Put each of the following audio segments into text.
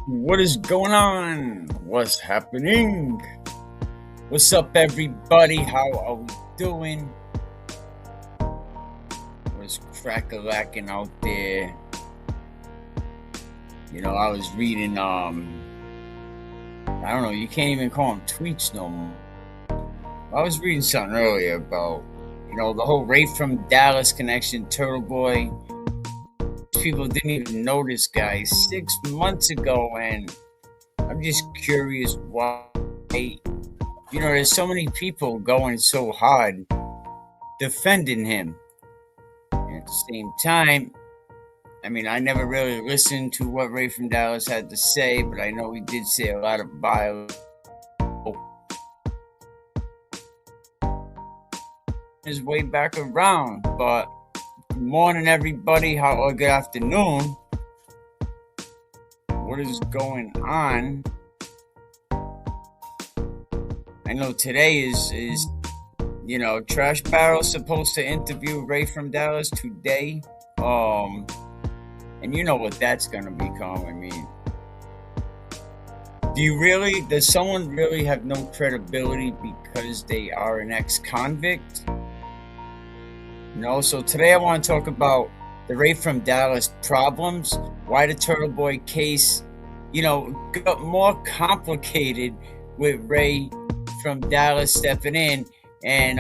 What is going on? What's happening? What's up, everybody? How are we doing? What's crack-a-lacking out there? I was reading, I don't know, you can't even call them tweets no more. I was reading something earlier about, the whole Ray from Dallas connection, Turtle Boy. People didn't even know this guy 6 months ago, and I'm just curious why. There's so many people going so hard defending him. And at the same time, I never really listened to what Ray from Dallas had to say, but I know he did say a lot of violence. His way back around, but good morning, everybody. Or good afternoon. What is going on? I know today is Trash Barrel supposed to interview Ray from Dallas today. And you know what that's gonna become. Does someone really have no credibility because they are an ex-convict? So today I want to talk about the Ray from Dallas problems, why the Turtle Boy case, got more complicated with Ray from Dallas stepping in, and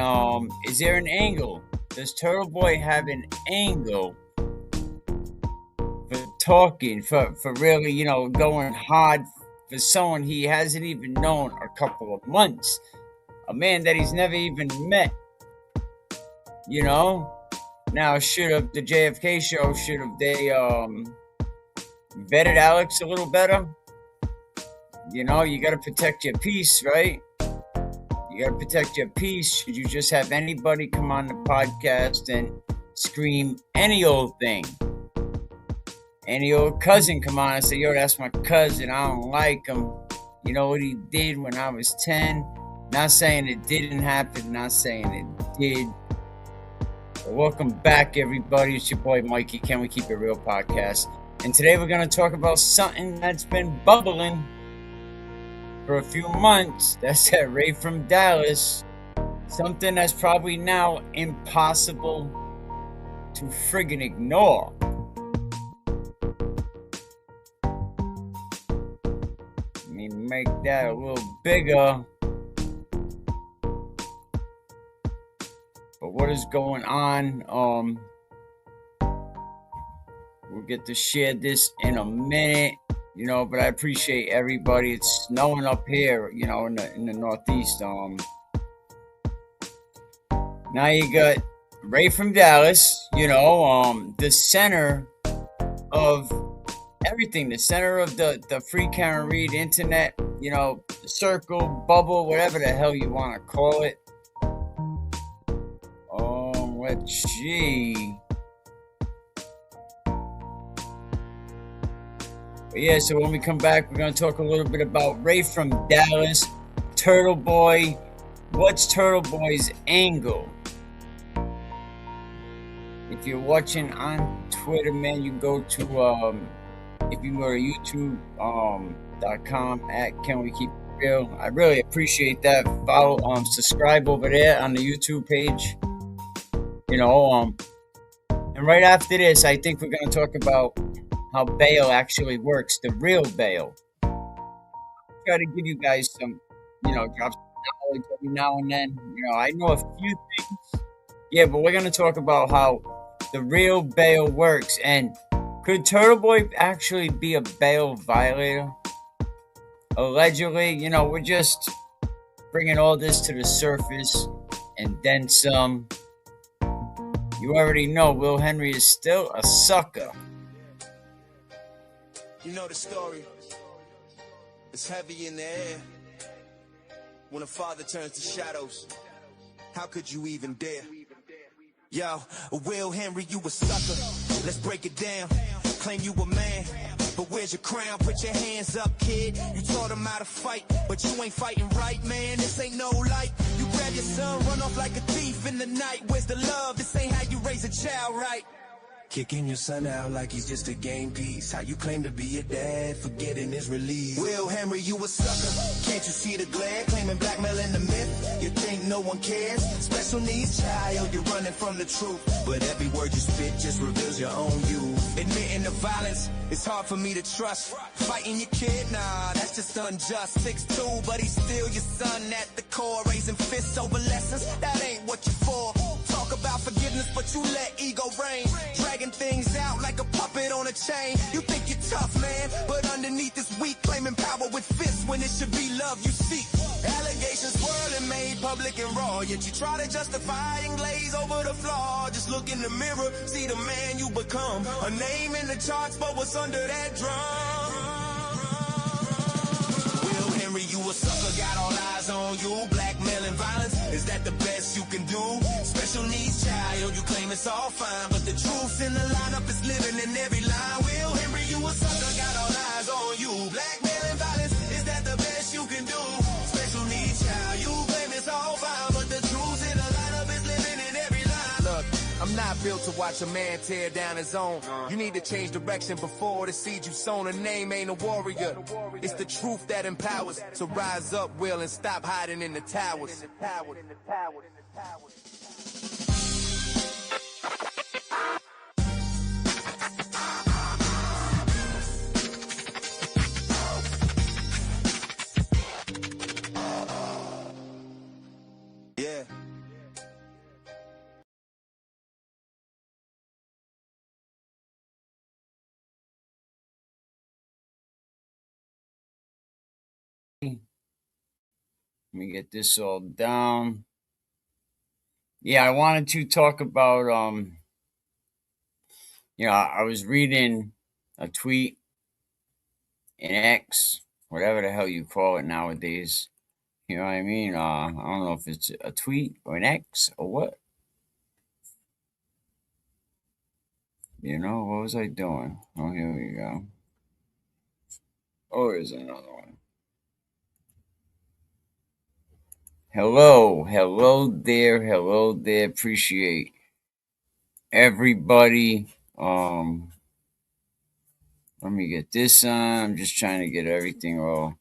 is there an angle? Does Turtle Boy have an angle for talking, for really, going hard for someone he hasn't even known a couple of months, a man that he's never even met? Now the JFK show, should have they vetted Alex a little better? You gotta protect your peace, right? You gotta protect your peace. Should you just have anybody come on the podcast and scream any old thing? Any old cousin come on and say, yo, that's my cousin, I don't like him. You know what he did when I was 10? Not saying it didn't happen, not saying it did. But welcome back, everybody. It's your boy Mikey, Can We Keep It Real podcast. And today we're going to talk about something that's been bubbling for a few months. That's that Ray from Dallas. Something that's probably now impossible to friggin' ignore. Make that a little bigger. But what is going on? We'll get to share this in a minute, but I appreciate everybody. It's snowing up here, in the Northeast. Now you got Ray from Dallas, the center of everything, the center of the free Karen Reed internet, circle, bubble, whatever the hell you want to call it. Let's see. But yeah, so when we come back, we're going to talk a little bit about Ray from Dallas, Turtle Boy. What's Turtle Boy's angle? If you're watching on Twitter, man, you go to if you go to youtube.com at Can We Keep It Real. I really appreciate that. Follow, subscribe over there on the YouTube page. And right after this, I think we're going to talk about how bail actually works, the real bail. I'll try to give you guys some, drops of knowledge every now and then. I know a few things. Yeah, but we're going to talk about how the real bail works. And could Turtle Boy actually be a bail violator? Allegedly, we're just bringing all this to the surface and then some. You already know Will Henry is still a sucker. You know the story. It's heavy in the air. When a father turns to shadows, how could you even dare? Yo, Will Henry, you a sucker. Let's break it down. Claim you a man, but where's your crown? Put your hands up, kid. You taught him how to fight, but you ain't fighting right, man. This ain't no light. You grab your son, run off like a thief in the night. Where's the love? This ain't how you raise a child, right? Kicking your son out like he's just a game piece. How you claim to be a dad, forgetting his release. Will Henry, you a sucker. Can't you see the glare? Claiming blackmail in the myth. You think no one cares? Special needs child, you're running from the truth. But every word you spit just reveals your own you. Admitting the violence, it's hard for me to trust. Fighting your kid, nah, that's just unjust. 6'2", but he's still your son at the core. Raising fists over lessons, that ain't what you're for. Talk about forgiveness, but you let ego reign. Dragging things out like a puppet on a chain. You think you're tough, man, but underneath is weak. Claiming power with fists when it should be love you seek. Allegations swirling, made public and raw. Yet you try to justify and glaze over the flaw. Just look in the mirror, see the man you become. A name in the charts, but what's under that drum? Will Henry, you a sucker, got all eyes on you. Blackmail and violence, is that the best you can do? Special needs child, you claim it's all fine, but the truth in the lineup is living in every line. Will Henry, you a sucker, got all eyes on you. Blackmail and violence, is that the best you can do? Special needs child, you claim it's all fine, but the truth in the lineup is living in every line. Look, I'm not built to watch a man tear down his own. You need to change direction before the seed you sown. A name ain't a warrior. It's the truth that empowers. So rise up, Will, and stop hiding in the towers. Yeah. Let me get this all down. Yeah, I wanted to talk about I was reading a tweet in X, whatever the hell you call it nowadays. You know what I mean? I don't know if it's a tweet or an X or what. What was I doing? Oh, here we go. Oh, here's another one. Hello there. Appreciate everybody. Let me get this on. I'm just trying to get everything all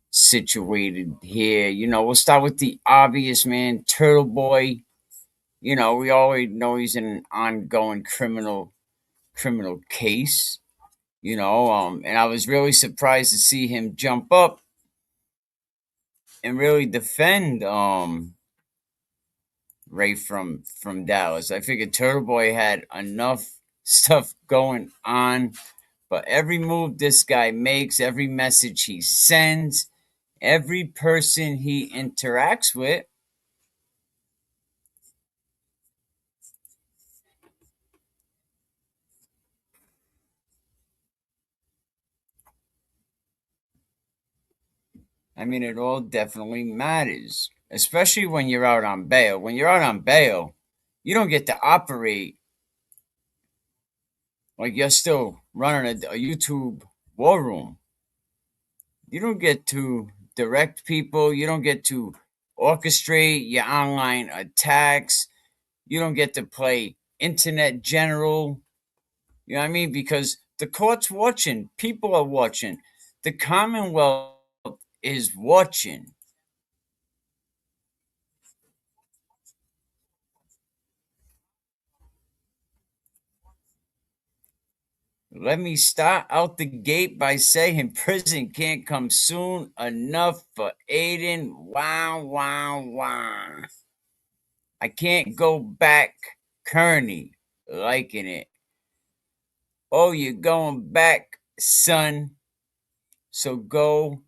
situated here. We'll start with the obvious, man. Turtle Boy. We already know he's in an ongoing criminal case. And I was really surprised to see him jump up and really defend Ray from Dallas. I figured Turtle Boy had enough stuff going on, but every move this guy makes, every message he sends, every person he interacts with, I mean, it all definitely matters, especially when you're out on bail. When you're out on bail, you don't get to operate like you're still running a YouTube war room. You don't get to direct people. You don't get to orchestrate your online attacks. You don't get to play internet general. You know what I mean? Because the court's watching. People are watching. The Commonwealth is watching. Let me start out the gate by saying prison can't come soon enough for Aiden. Wow, wow, wow. I can't go back. Kearney, liking it. Oh, you're going back, son. So go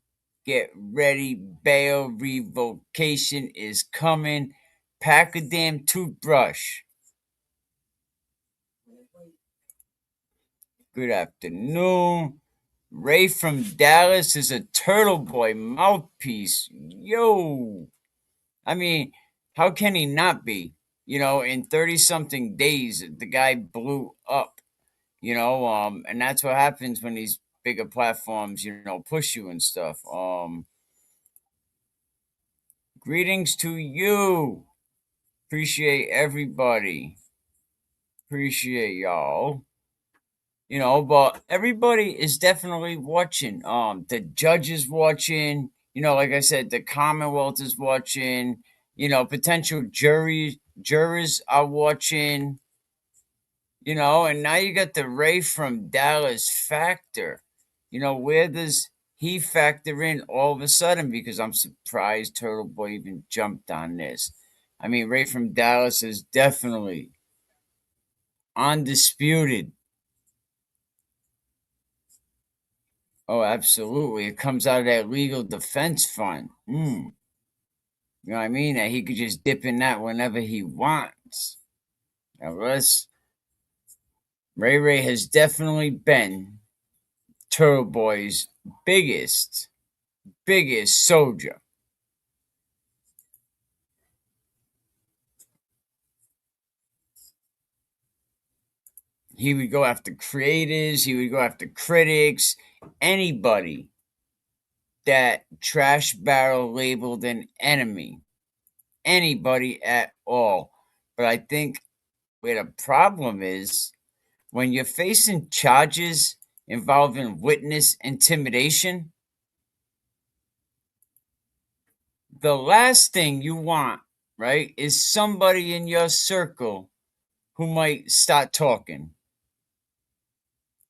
get ready. Bail revocation is coming. Pack a damn toothbrush. Good afternoon. Ray from Dallas is a Turtle Boy mouthpiece. Yo. I mean, how can he not be? In 30 something days, the guy blew up, and that's what happens when these bigger platforms, push you and stuff. Greetings to you. Appreciate everybody. Appreciate y'all. You know, but everybody is definitely watching. The judge is watching. You know, like I said, the Commonwealth is watching. You know, potential jurors are watching. You know, and now you got the Ray from Dallas factor. You know, where does he factor in all of a sudden? Because I'm surprised Turtle Boy even jumped on this. I mean, Ray from Dallas is definitely undisputed. Oh, absolutely. It comes out of that legal defense fund. You know what I mean? That he could just dip in that whenever he wants. Now, Ray Ray has definitely been Turtle Boy's biggest soldier. He would go after creators, he would go after critics, anybody that Trash Barrel labeled an enemy. Anybody at all. But I think where the problem is, when you're facing charges involving witness intimidation, the last thing you want, right, is somebody in your circle who might start talking.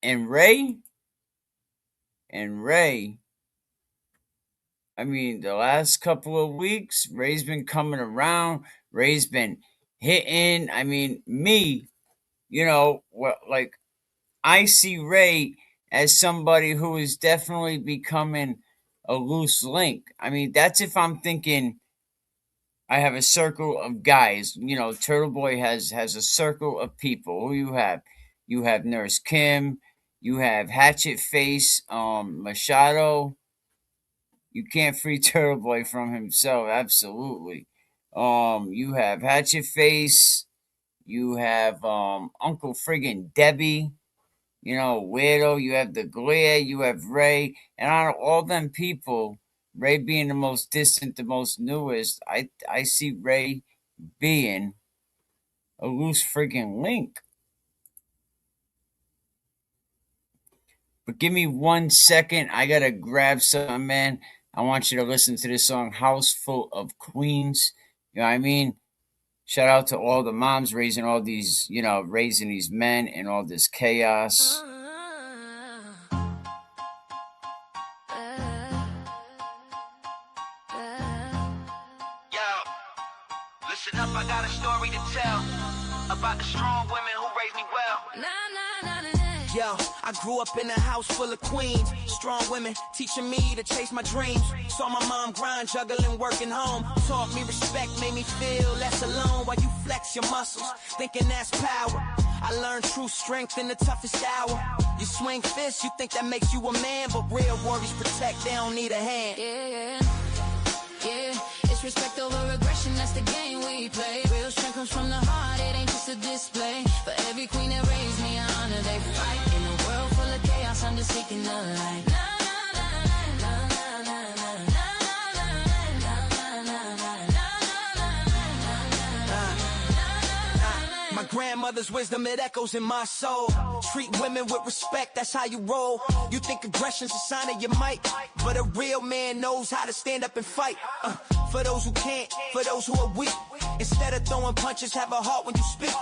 And Ray, I mean, the last couple of weeks, Ray's been coming around. Ray's been hitting. I mean, me, you know, like I see Ray as somebody who is definitely becoming a loose link. I mean, that's if I'm thinking I have a circle of guys. You know, Turtle Boy has a circle of people. Who you have? You have Nurse Kim. You have Hatchet Face, Machado. You can't free Turtle Boy from himself. Absolutely. You have Hatchet Face. You have Uncle friggin' Debbie. You know, Weirdo. You have the Glare. You have Ray. And out of all them people, Ray being the most distant, the most newest, I see Ray being a loose friggin' link. But give me 1 second. I gotta grab something, man. I want you to listen to this song, House Full of Queens. You know what I mean? Shout out to all the moms raising all these, you know, raising these men and all this chaos. Listen up, I got a story to tell about the strong women who raised me well. Yo, I grew up in a house full of queens, strong women teaching me to chase my dreams. Saw my mom grind, juggling, working home. Taught me respect, made me feel less alone while you flex your muscles, thinking that's power. I learned true strength in the toughest hour. You swing fists, you think that makes you a man, but real warriors protect, they don't need a hand. Yeah, it's respect over aggression, that's the game we play. Real strength comes from the heart, it ain't just a display. For every queen that raised me, I honor they fight. In a world full of chaos, I'm just seeking the light. My grandmother's wisdom, it echoes in my soul. Treat women with respect, that's how you roll. You think aggression's a sign of your might, but a real man knows how to stand up and fight. For those who can't, for those who are weak, instead of throwing punches, have a heart when you speak.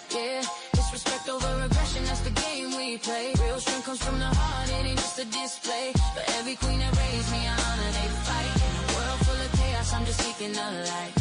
Yeah, it's respect over aggression, that's the game we play. Real strength comes from the heart, it ain't just a display. For every queen that raised me, I honor they fight. In a world full of chaos, I'm just seeking the light.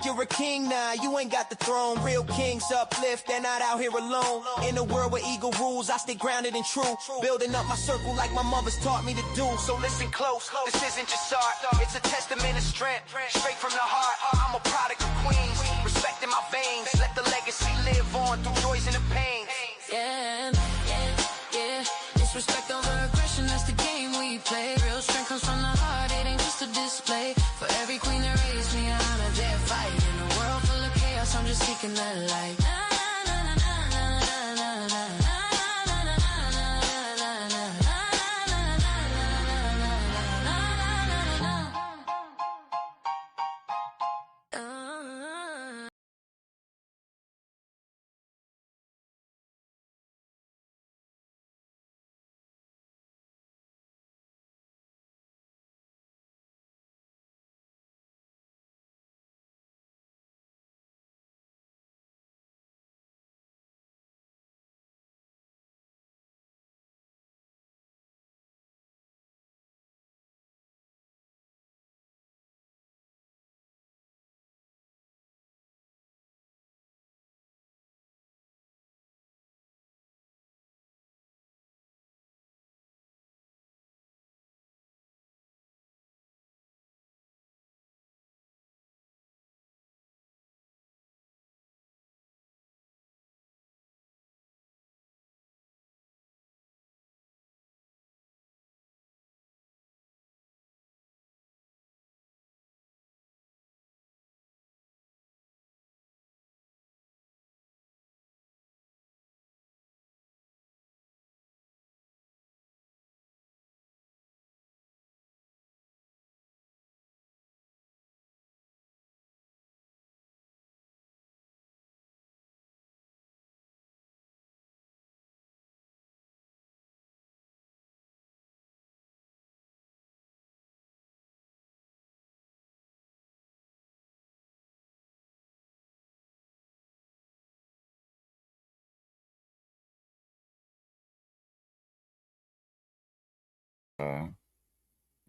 You're a king now, you ain't got the throne. Real kings uplift, they're not out here alone. In a world where ego rules, I stay grounded and true. Building up my circle like my mother's taught me to do. So listen close, this isn't just art, it's a testament of strength, straight from the heart. I'm a product of Queens, respecting my veins. Let the legacy live on through joys and the pains. Yeah, it's respect over aggression, that's the game we play. Real strength comes from the heart, it ain't just a display. For every queen that raised me, I honor their fight. In a world full of chaos, I'm just seeking that light.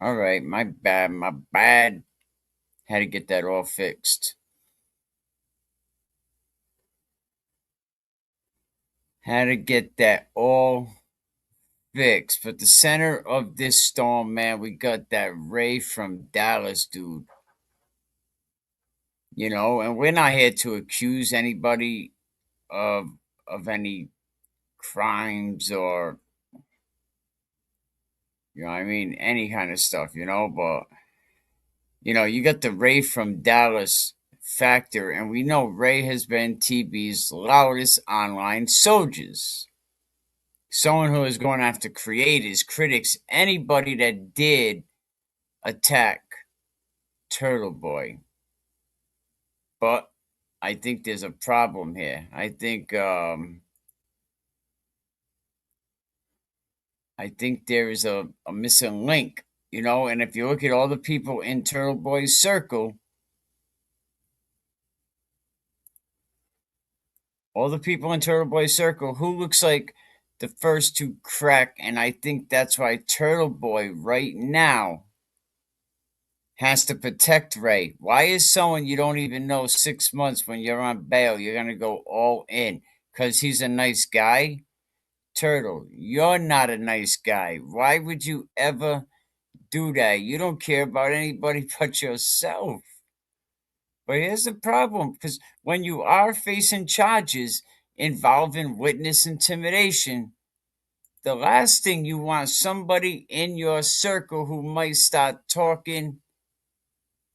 All right, my bad, my bad. Had to get that all fixed. Had to get that all fixed. But the center of this storm, man, we got that Ray from Dallas, dude. And we're not here to accuse anybody of any crimes or I mean any kind of stuff, but you got the Ray from Dallas factor, and we know Ray has been TB's loudest online soldiers. Someone who is going after creators, critics, anybody that did attack Turtle Boy. But I think there's a problem here. I think there is a missing link, and if you look at all the people in Turtle Boy's circle, who looks like the first to crack, and I think that's why Turtle Boy right now has to protect Ray. Why is someone you don't even know 6 months when you're on bail, you're going to go all in? Because he's a nice guy? Turtle, you're not a nice guy. Why would you ever do that? You don't care about anybody but yourself. But here's the problem, because when you are facing charges involving witness intimidation, the last thing you want somebody in your circle who might start talking.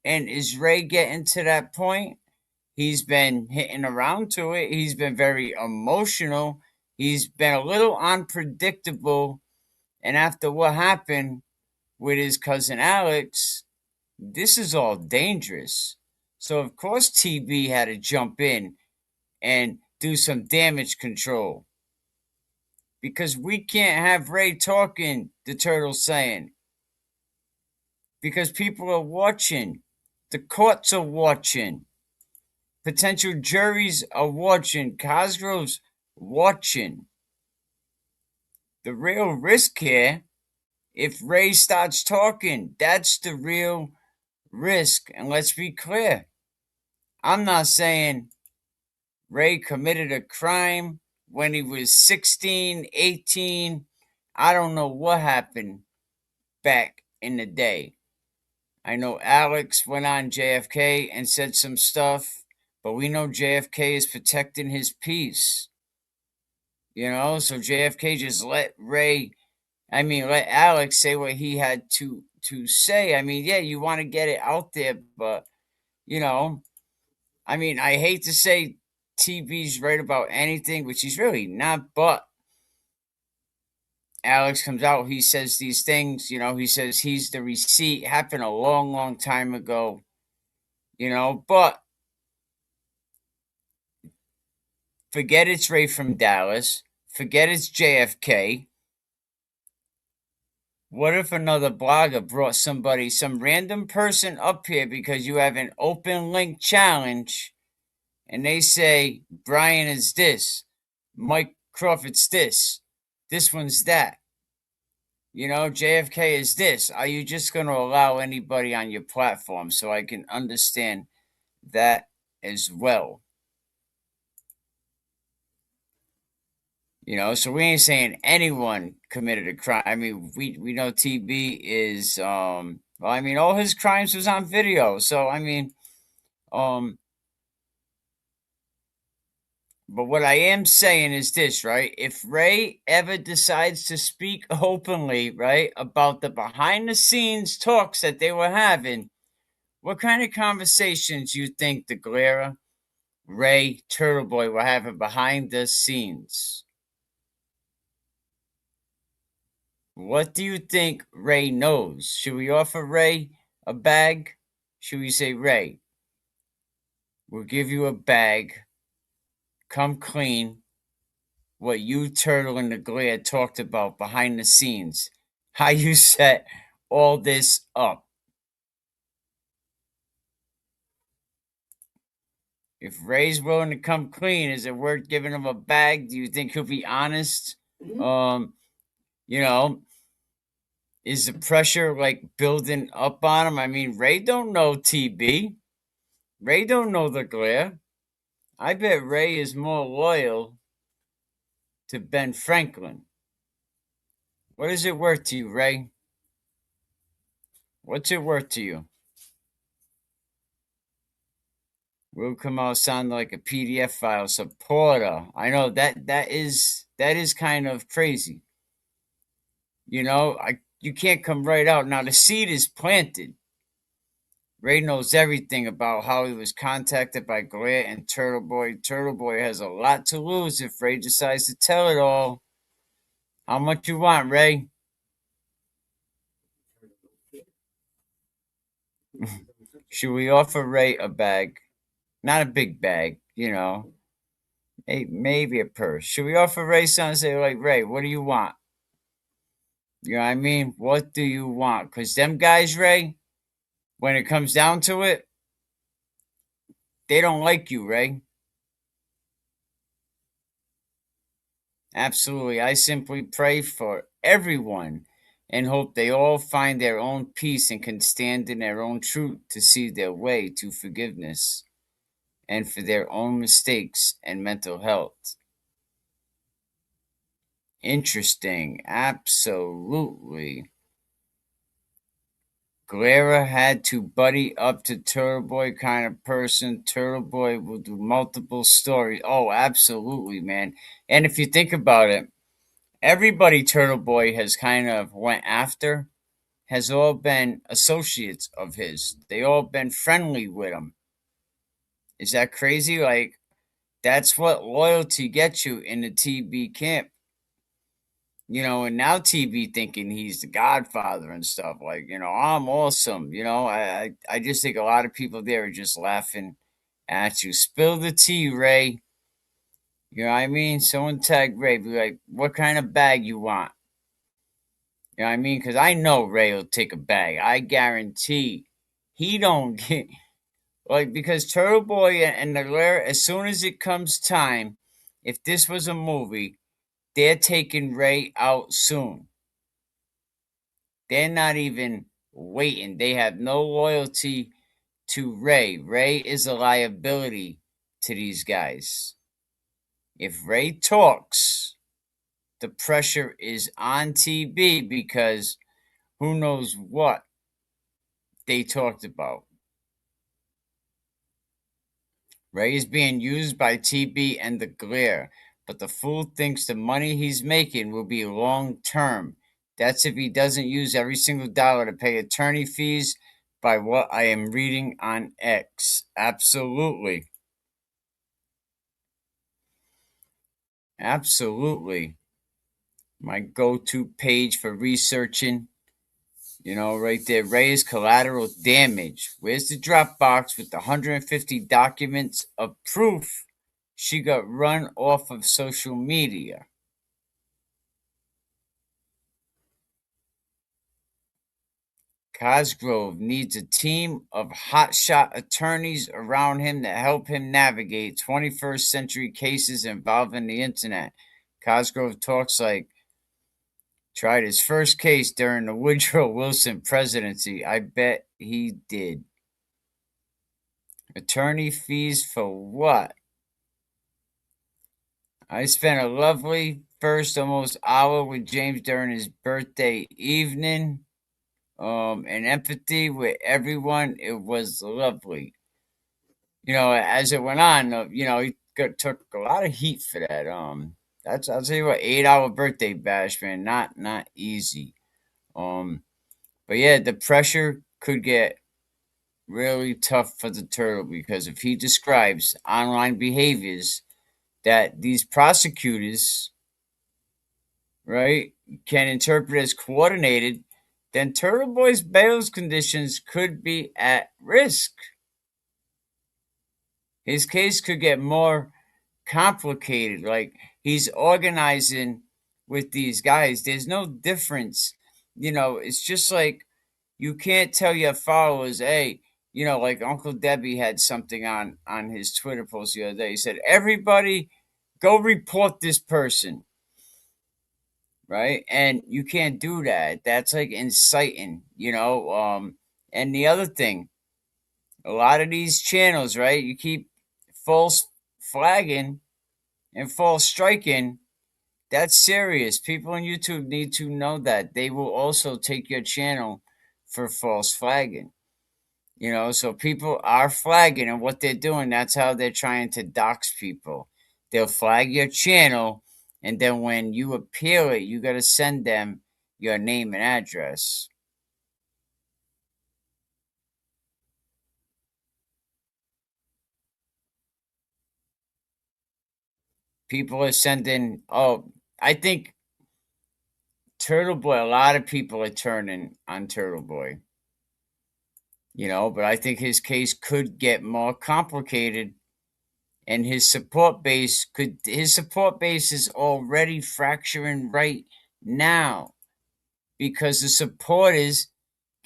And is Ray getting to that point? He's been hitting around to it. He's been very emotional. He's been a little unpredictable. And after what happened with his cousin Alex, this is all dangerous. So, of course, TB had to jump in and do some damage control. Because we can't have Ray talking, the Turtle's saying. Because people are watching. The courts are watching. Potential juries are watching. Cosgrove's watching. The real risk here, if Ray starts talking, that's the real risk. And let's be clear. I'm not saying Ray committed a crime when he was 16, 18. I don't know what happened back in the day. I know Alex went on JFK and said some stuff, but we know JFK is protecting his peace. So JFK just let Alex say what he had to say. I mean, yeah, you want to get it out there, but I hate to say TB's right about anything, which he's really not, but Alex comes out, he says these things, he says he's the receipt, happened a long, long time ago, but forget it's Ray from Dallas, forget it's JFK. What if another blogger brought some random person up here because you have an open link challenge and they say Brian is this, Mike Crawford's this one's that. JFK is this. Are you just going to allow anybody on your platform? So I can understand that as well. So we ain't saying anyone committed a crime. I mean, we know TB is all his crimes was on video. So but what I am saying is this, right? If Ray ever decides to speak openly, right, about the behind the scenes talks that they were having, what kind of conversations you think the Glera, Ray, Turtle Boy were having behind the scenes? What do you think Ray knows? Should we offer Ray a bag? Should we say, Ray, we'll give you a bag, come clean, what you, Turtle, and the Glare talked about behind the scenes, how you set all this up. If Ray's willing to come clean, is it worth giving him a bag? Do you think he'll be honest? Mm-hmm. You know, Is the pressure like building up on him? I mean, Ray don't know TB. Ray don't know the glare. I bet Ray is more loyal to Ben Franklin. What is it worth to you, Ray? What's it worth to you? Will come out sound like a PDF file supporter. I know that is kind of crazy. You can't come right out. Now the seed is planted. Ray knows everything about how he was contacted by Glare and Turtle Boy. Turtle Boy has a lot to lose if Ray decides to tell it all. How much you want, Ray? Should we offer Ray a bag? Not a big bag, maybe a purse. Should we offer Ray something and say, like, Ray, what do you want? You know what I mean? What do you want? Because them guys, Ray, when it comes down to it, they don't like you, Ray. Absolutely. I simply pray for everyone and hope they all find their own peace and can stand in their own truth to see their way to forgiveness and for their own mistakes and mental health. Interesting. Absolutely. Glera had to buddy up to Turtle Boy kind of person. Turtle Boy will do multiple stories. Oh, absolutely, man. And if you think about it, everybody Turtle Boy has kind of went after has all been associates of his. They all been friendly with him. Is that crazy? Like, that's what loyalty gets you in the TB camp. And now TB thinking he's the godfather and stuff. Like, I'm awesome. I just think a lot of people there are just laughing at you. Spill the tea, Ray. You know what I mean? Someone tag Ray, be like, what kind of bag you want? You know what I mean? Because I know Ray will take a bag. I guarantee he don't get, like, because Turtle Boy and the Lair, as soon as it comes time, if this was a movie, they're taking Ray out soon. They're not even waiting. They have no loyalty to Ray. Ray is a liability to these guys. If Ray talks, the pressure is on TB because who knows what they talked about. Ray is being used by TB and the glare, but the fool thinks the money he's making will be long term. That's if he doesn't use every single dollar to pay attorney fees, by what I am reading on X. Absolutely. Absolutely. My go to page for researching. Right there. Ray's collateral damage. Where's the Dropbox with the 150 documents of proof she got run off of social media? Cosgrove needs a team of hotshot attorneys around him to help him navigate 21st century cases involving the internet. Cosgrove talks like tried his first case during the Woodrow Wilson presidency. I bet he did. Attorney fees for what? I spent a lovely first almost hour with James during his birthday evening. And empathy with everyone. It was lovely. As it went on, took a lot of heat for that. I'll tell you what, 8 hour birthday bash, man, not easy. But yeah, the pressure could get really tough for the turtle because if he describes online behaviors that these prosecutors, right, can interpret as coordinated, then Turtle Boy's bail conditions could be at risk. His case could get more complicated. Like, he's organizing with these guys. There's no difference. It's just like you can't tell your followers, hey, like Uncle Debbie had something on his Twitter post the other day. He said, everybody go report this person. right? And you can't do that. That's like inciting, and the other thing, a lot of these channels, right? You keep false flagging and false striking. That's serious. People on YouTube need to know that they will also take your channel for false flagging. So people are flagging, and what they're doing, that's how they're trying to dox people. They'll flag your channel, and then when you appeal it, you got to send them your name and address. People are sending, oh, I think Turtle Boy, a lot of people are turning on Turtle Boy, but I think his case could get more complicated, and his support base is already fracturing right now because the supporters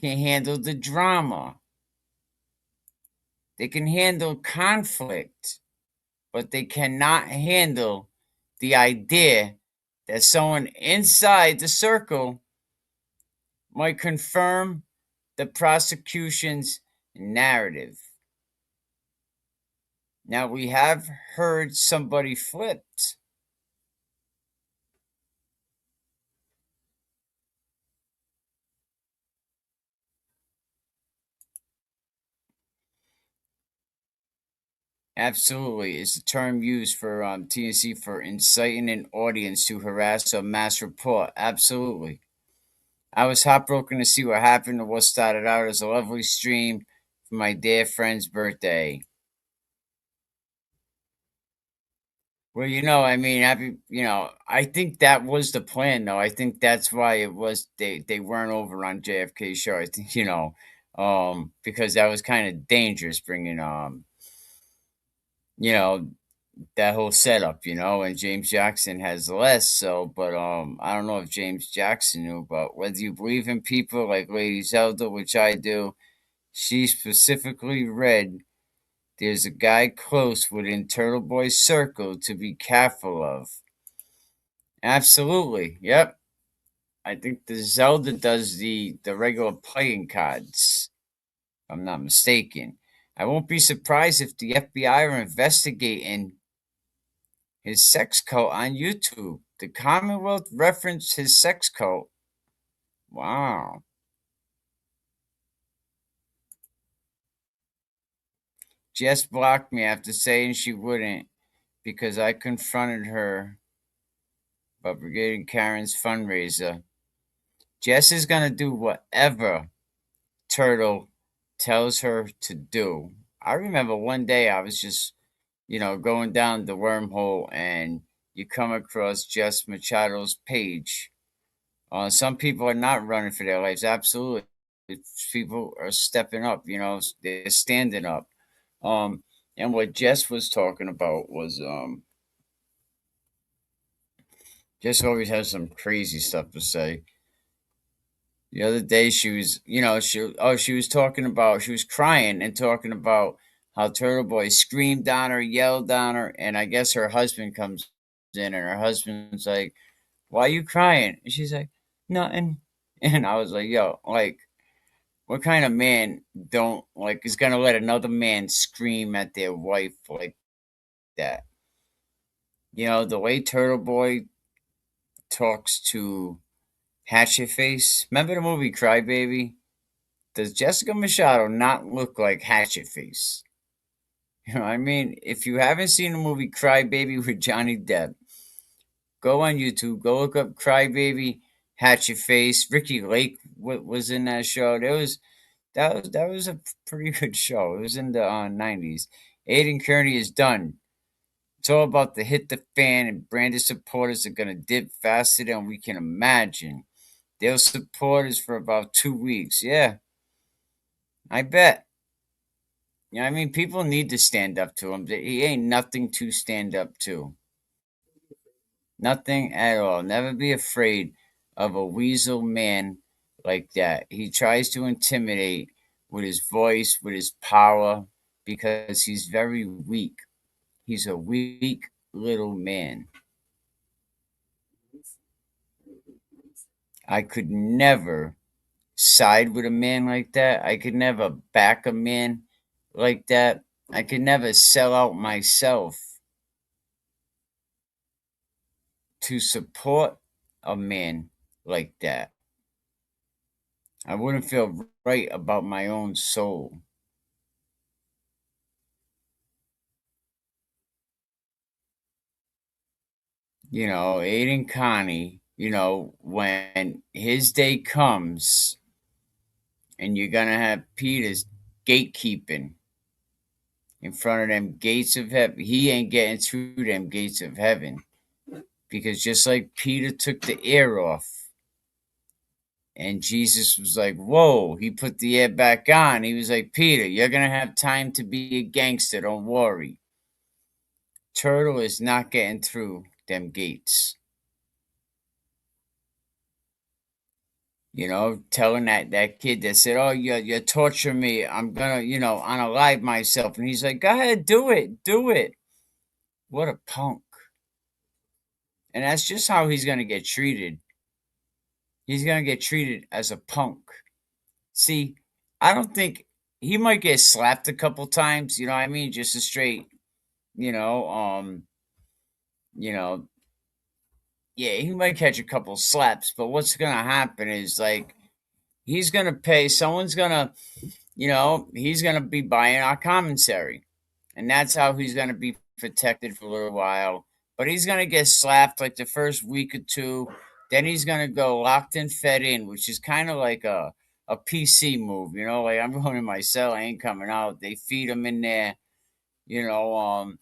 can handle the drama. They can handle conflict, but they cannot handle the idea that someone inside the circle might confirm the prosecution's narrative. Now, we have heard somebody flipped. Absolutely, is the term used for TNC for inciting an audience to harass or mass report. Absolutely. I was heartbroken to see what happened to what started out as a lovely stream for my dear friend's birthday. Well, I mean, I think that was the plan, though. I think that's why it was they weren't over on JFK's show. I think because that was kind of dangerous bringing you know that whole setup, and James Jackson has less. So, but I don't know if James Jackson knew, but whether you believe in people like Lady Zelda, which I do, she specifically read there's a guy close within Turtle Boy's circle to be careful of. Absolutely. Yep. I think the Zelda does the regular playing cards, if I'm not mistaken. I won't be surprised if the FBI are investigating his sex cult on YouTube. The Commonwealth referenced his sex cult. Wow. Jess blocked me after saying she wouldn't because I confronted her about Brigadier Karen's fundraiser. Jess is going to do whatever Turtle tells her to do. I remember one day I was just, going down the wormhole and you come across Jess Machado's page. Some people are not running for their lives. Absolutely. People are stepping up, they're standing up. And what Jess was talking about was Jess always has some crazy stuff to say. The other day she was, she was talking about, she was crying and talking about how Turtle Boy screamed on her, yelled on her, and I guess her husband comes in and her husband's like, "Why are you crying?" And she's like, "Nothing." And I was like, "Yo, like, what kind of man don't like is gonna let another man scream at their wife like that?" The way Turtle Boy talks to Hatchet Face. Remember the movie Crybaby? Does Jessica Machado not look like Hatchet Face? You know what I mean? If you haven't seen the movie Crybaby with Johnny Depp, go on YouTube, go look up Crybaby, Hatchet Face. Ricky Lake was in that show. That was a pretty good show. It was in the 90s. Aiden Kearney is done. It's all about the hit the fan, and branded supporters are gonna dip faster than we can imagine. They'll support us for about 2 weeks. Yeah, I bet. I mean, people need to stand up to him. He ain't nothing to stand up to. Nothing at all. Never be afraid of a weasel man like that. He tries to intimidate with his voice, with his power, because he's very weak. He's a weak little man. I could never side with a man like that. I could never back a man like that. I could never sell out myself to support a man like that. I wouldn't feel right about my own soul. Aiden Connie, when his day comes and you're going to have Peter's gatekeeping in front of them gates of heaven, he ain't getting through them gates of heaven. Because just like Peter took the air off, and Jesus was like, whoa, he put the air back on. He was like, Peter, you're going to have time to be a gangster. Don't worry. Turtle is not getting through them gates. Telling that kid that said, oh, you're torturing me. I'm going to, unalive myself. And he's like, go ahead, do it. Do it. What a punk. And that's just how he's going to get treated. He's going to get treated as a punk. See, I don't think he might get slapped a couple times, you know what I mean? Just a straight, you know, um, you know, yeah, he might catch a couple slaps, but what's gonna happen is like he's gonna pay, someone's gonna, he's gonna be buying our commissary. And that's how he's gonna be protected for a little while. But he's gonna get slapped like the first week or two. Then he's gonna go locked and fed in, which is kind of like a PC move, like I'm going in my cell, I ain't coming out. They feed him in there, you know, um,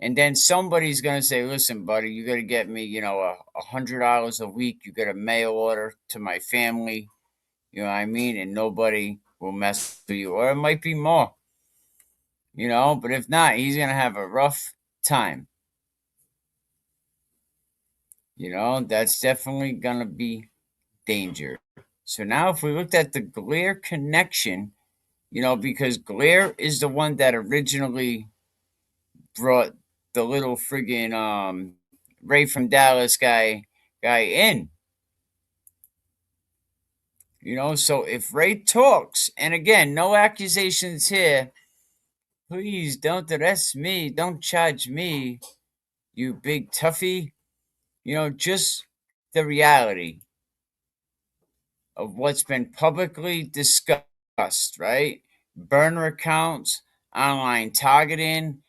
and then somebody's gonna say, "Listen, buddy, you gotta get me, $100 a week. You got a mail order to my family, you know what I mean, and nobody will mess with you, or it might be more, But if not, he's gonna have a rough time, That's definitely gonna be danger. So now, if we looked at the glare connection, because Glare is the one that originally brought the little friggin' Ray from Dallas guy in. So if Ray talks, and again, no accusations here, please don't arrest me, don't charge me, you big toughie. Just the reality of what's been publicly discussed, right? Burner accounts, online targeting,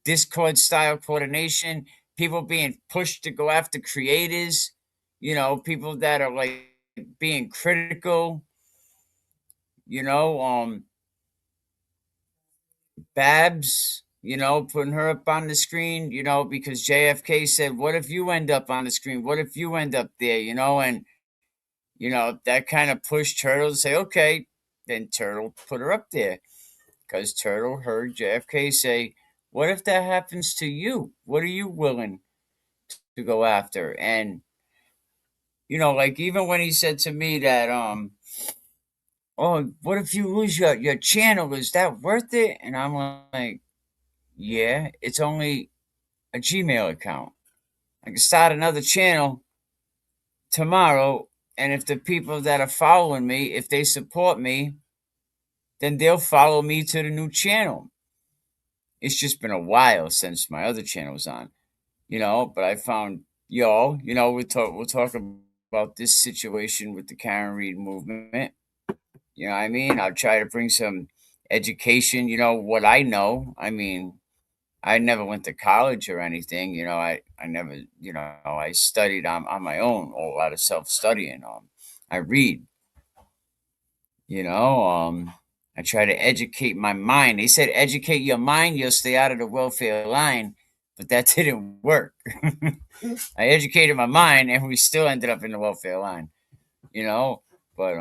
Discord style coordination, people being pushed to go after creators, people that are like being critical, you know, um, Babs, putting her up on the screen, because JFK said, what if you end up on the screen? What if you end up there, and, that kind of pushed Turtle to say, okay, then Turtle put her up there because Turtle heard JFK say, what if that happens to you? What are you willing to go after? And like even when he said to me that oh, what if you lose your channel, is that worth it? And I'm like, yeah, it's only a Gmail account. I can start another channel tomorrow, and if the people that are following me, if they support me, then they'll follow me to the new channel. It's just been a while since my other channel was on, but I found y'all, we'll talk about this situation with the Karen Reed movement. You know what I mean? I'll try to bring some education, what I know. I mean, I never went to college or anything, I never, I studied on my own, a lot of self studying. I read, you know, I try to educate my mind. They said, educate your mind, you'll stay out of the welfare line, but that didn't work. I educated my mind and we still ended up in the welfare line, you know, but,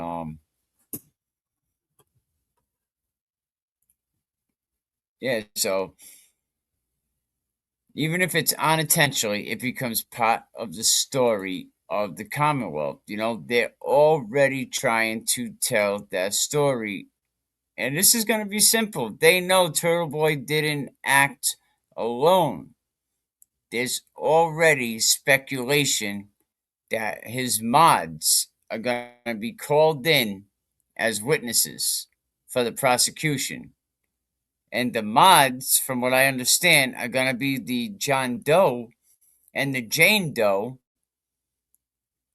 yeah, so even if it's unintentionally, it becomes part of the story of the Commonwealth. They're already trying to tell that story. And this is going to be simple. They know Turtle Boy didn't act alone. There's already speculation that his mods are going to be called in as witnesses for the prosecution. And the mods, from what I understand, are going to be the John Doe and the Jane Doe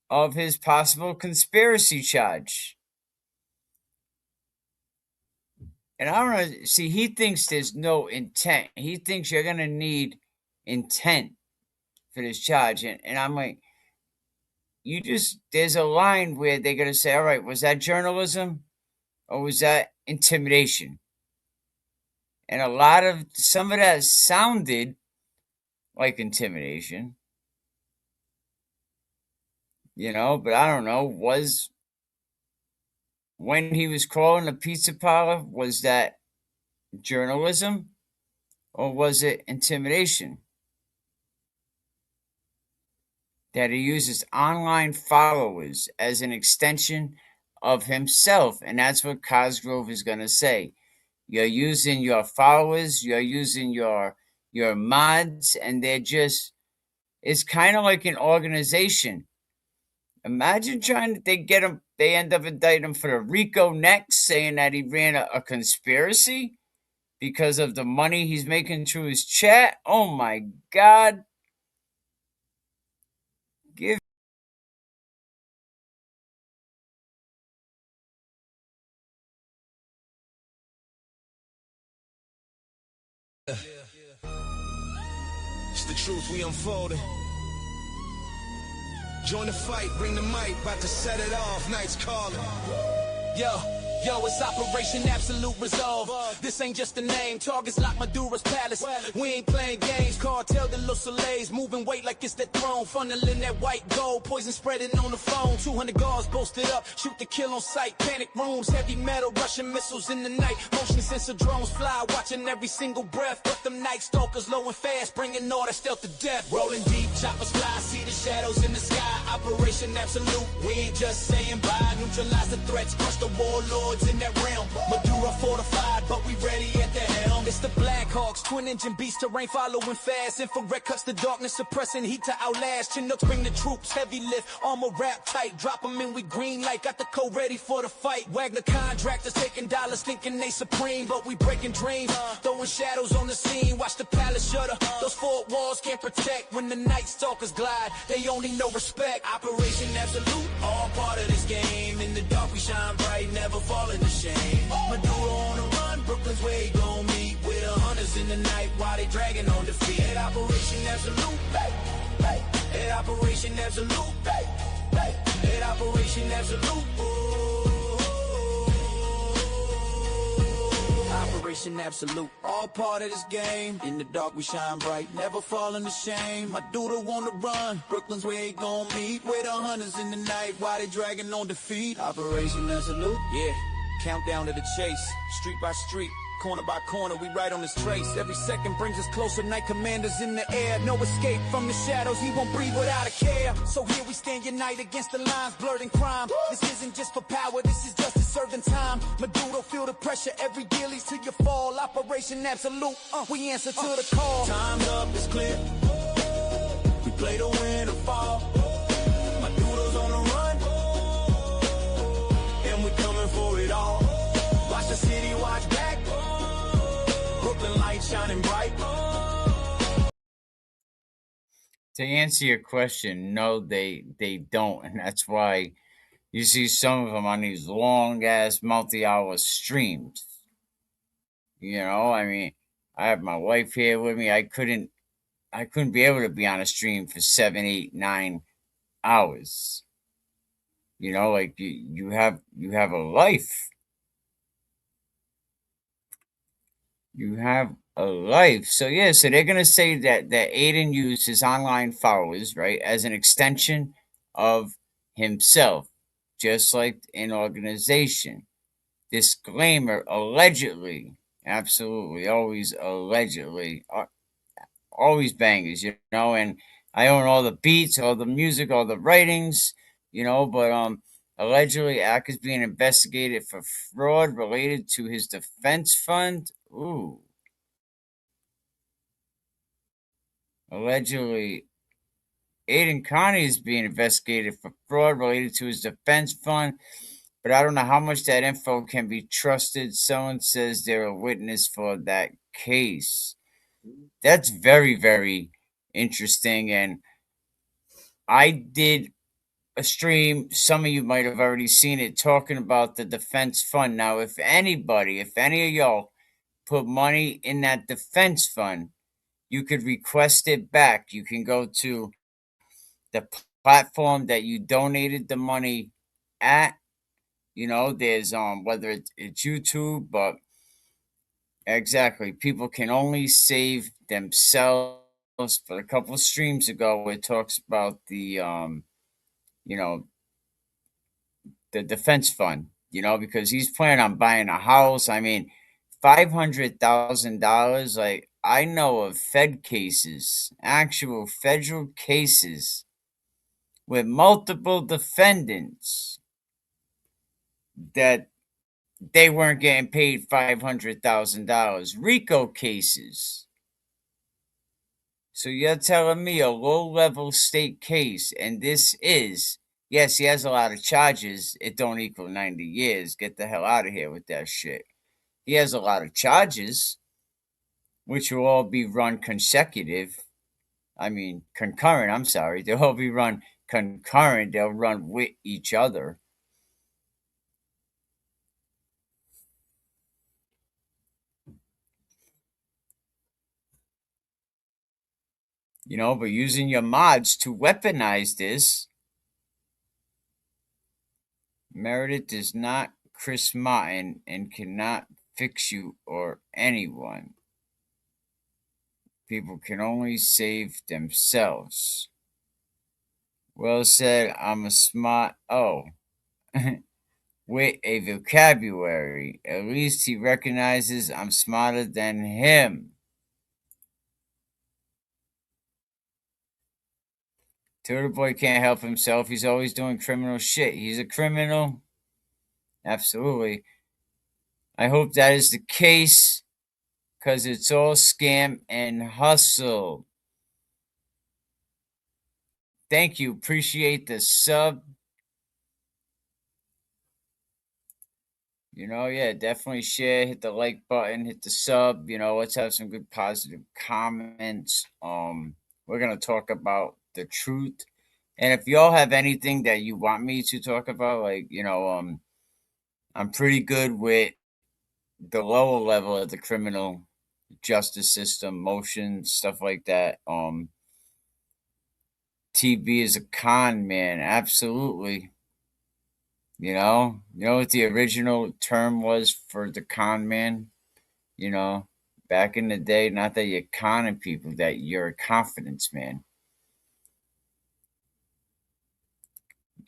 of his possible conspiracy charge. And I don't know, see, he thinks there's no intent. He thinks you're going to need intent for this charge. And I'm like, there's a line where they're going to say, all right, was that journalism or was that intimidation? And some of that sounded like intimidation, but I don't know. When he was calling the pizza parlor, was that journalism or was it intimidation? That he uses online followers as an extension of himself. And that's what Cosgrove is going to say. You're using your followers, you're using your mods, and it's kind of like an organization. Imagine they end up indicting him for the RICO next, saying that he ran a conspiracy because of the money he's making through his chat. Oh my God. Give It's the truth we unfolding. Join the fight, bring the mic, about to set it off, night's calling. Yo, it's Operation Absolute Resolve. This ain't just a name, targets like Madura's palace. We ain't playing games, cartel de los Soleils. Moving weight like it's that throne, funneling that white gold. Poison spreading on the phone, 200 guards posted up. Shoot to kill on sight, panic rooms. Heavy metal, Russian missiles in the night. Motion sensor drones fly, watching every single breath. But them night stalkers low and fast, bringing all that stealth to death. Rolling deep, choppers fly, see the shadows in the sky. Operation Absolute, we ain't just saying bye. Neutralize the threats, crush the warlords in that realm. Madura fortified, but we ready at the helm. It's the Black Hawks, twin engine beast terrain following fast. Infrared cuts the darkness, suppressing heat to outlast. Chinooks bring the troops, heavy lift, armor wrap tight. Drop them in with green light, got the code ready for the fight. Wagner contractors taking dollars, thinking they supreme, but we breaking dreams, throwing shadows on the scene. Watch the palace shudder, those fort walls can't protect. When the night stalkers glide, they only know respect. Operation Absolute, all part of this game. In the dark we shine bright, never falling to shame. Madura on the run, Brooklyn's where he gon' meet with the hunters in the night while they dragging on defeat. At Operation Absolute, at Operation Absolute, at Operation Absolute. Operation Absolute, all part of this game. In the dark we shine bright, never falling to shame. My doodle on the run, Brooklyn's where he gon' meet with the hunters in the night while they dragging on defeat. Operation Absolute, yeah. Countdown to the chase, street by street, corner by corner, we right on his trace. Every second brings us closer, night commanders in the air. No escape from the shadows, he won't breathe without a care. So here we stand united against the lines, blurred in crime. This isn't just for power, this is justice serving time. Maduro, feel the pressure, every deal leads to your fall. Operation Absolute, we answer to the call. Time's up, it's clear. We play to win or fall. Maduro's on the run, and we coming for it all. Watch the city, watch back. Brooklyn lights shining bright. To answer your question, no, they don't, and that's why you see some of them on these long ass multi-hour streams. I mean, I have my wife here with me. I couldn't be able to be on a stream for 7, 8, 9 hours. Like you have a life. You have a life. So yeah, so they're gonna say that Aiden used his online followers, right, as an extension of himself, just like an organization. Disclaimer, allegedly, absolutely, always allegedly, always bangers, and I own all the beats, all the music, all the writings, but allegedly Ack is being investigated for fraud related to his defense fund. Ooh. Allegedly Aiden Connie is being investigated for fraud related to his defense fund, but I don't know how much that info can be trusted. Someone says they're a witness for that case. That's very, very interesting. And I did a stream, some of you might have already seen it, talking about the defense fund. Now, if anybody, if any of y'all put money in that defense fund, you could request it back. You can go to the platform that you donated the money at. There's whether it's YouTube, but exactly, people can only save themselves. But a couple of streams ago, it talks about you know, the defense fund. Because he's planning on buying a house. I mean, $500,000. Like, I know of Fed cases, actual federal cases with multiple defendants that they weren't getting paid $500,000. RICO cases. So you're telling me a low-level state case, and this is, yes, he has a lot of charges. It don't equal 90 years. Get the hell out of here with that shit. He has a lot of charges, which will all be run consecutive. I mean, concurrent, I'm sorry. They'll all be run concurrent. They'll run with each other. But using your mods to weaponize this, Meredith is not Chris Martin and cannot fix you or anyone. People can only save themselves. Well said, I'm a smart. Oh. With a vocabulary. At least he recognizes I'm smarter than him. Turtle Boy can't help himself. He's always doing criminal shit. He's a criminal. Absolutely. I hope that is the case because it's all scam and hustle. Thank you. Appreciate the sub. Yeah, definitely share, hit the like button, hit the sub. Let's have some good positive comments. We're gonna talk about the truth. And if y'all have anything that you want me to talk about, like, I'm pretty good with the lower level of the criminal justice system, motions, stuff like that. TB is a con man, absolutely. You know what the original term was for the con man? You know, back in the day, not that you're conning people, that you're a confidence man.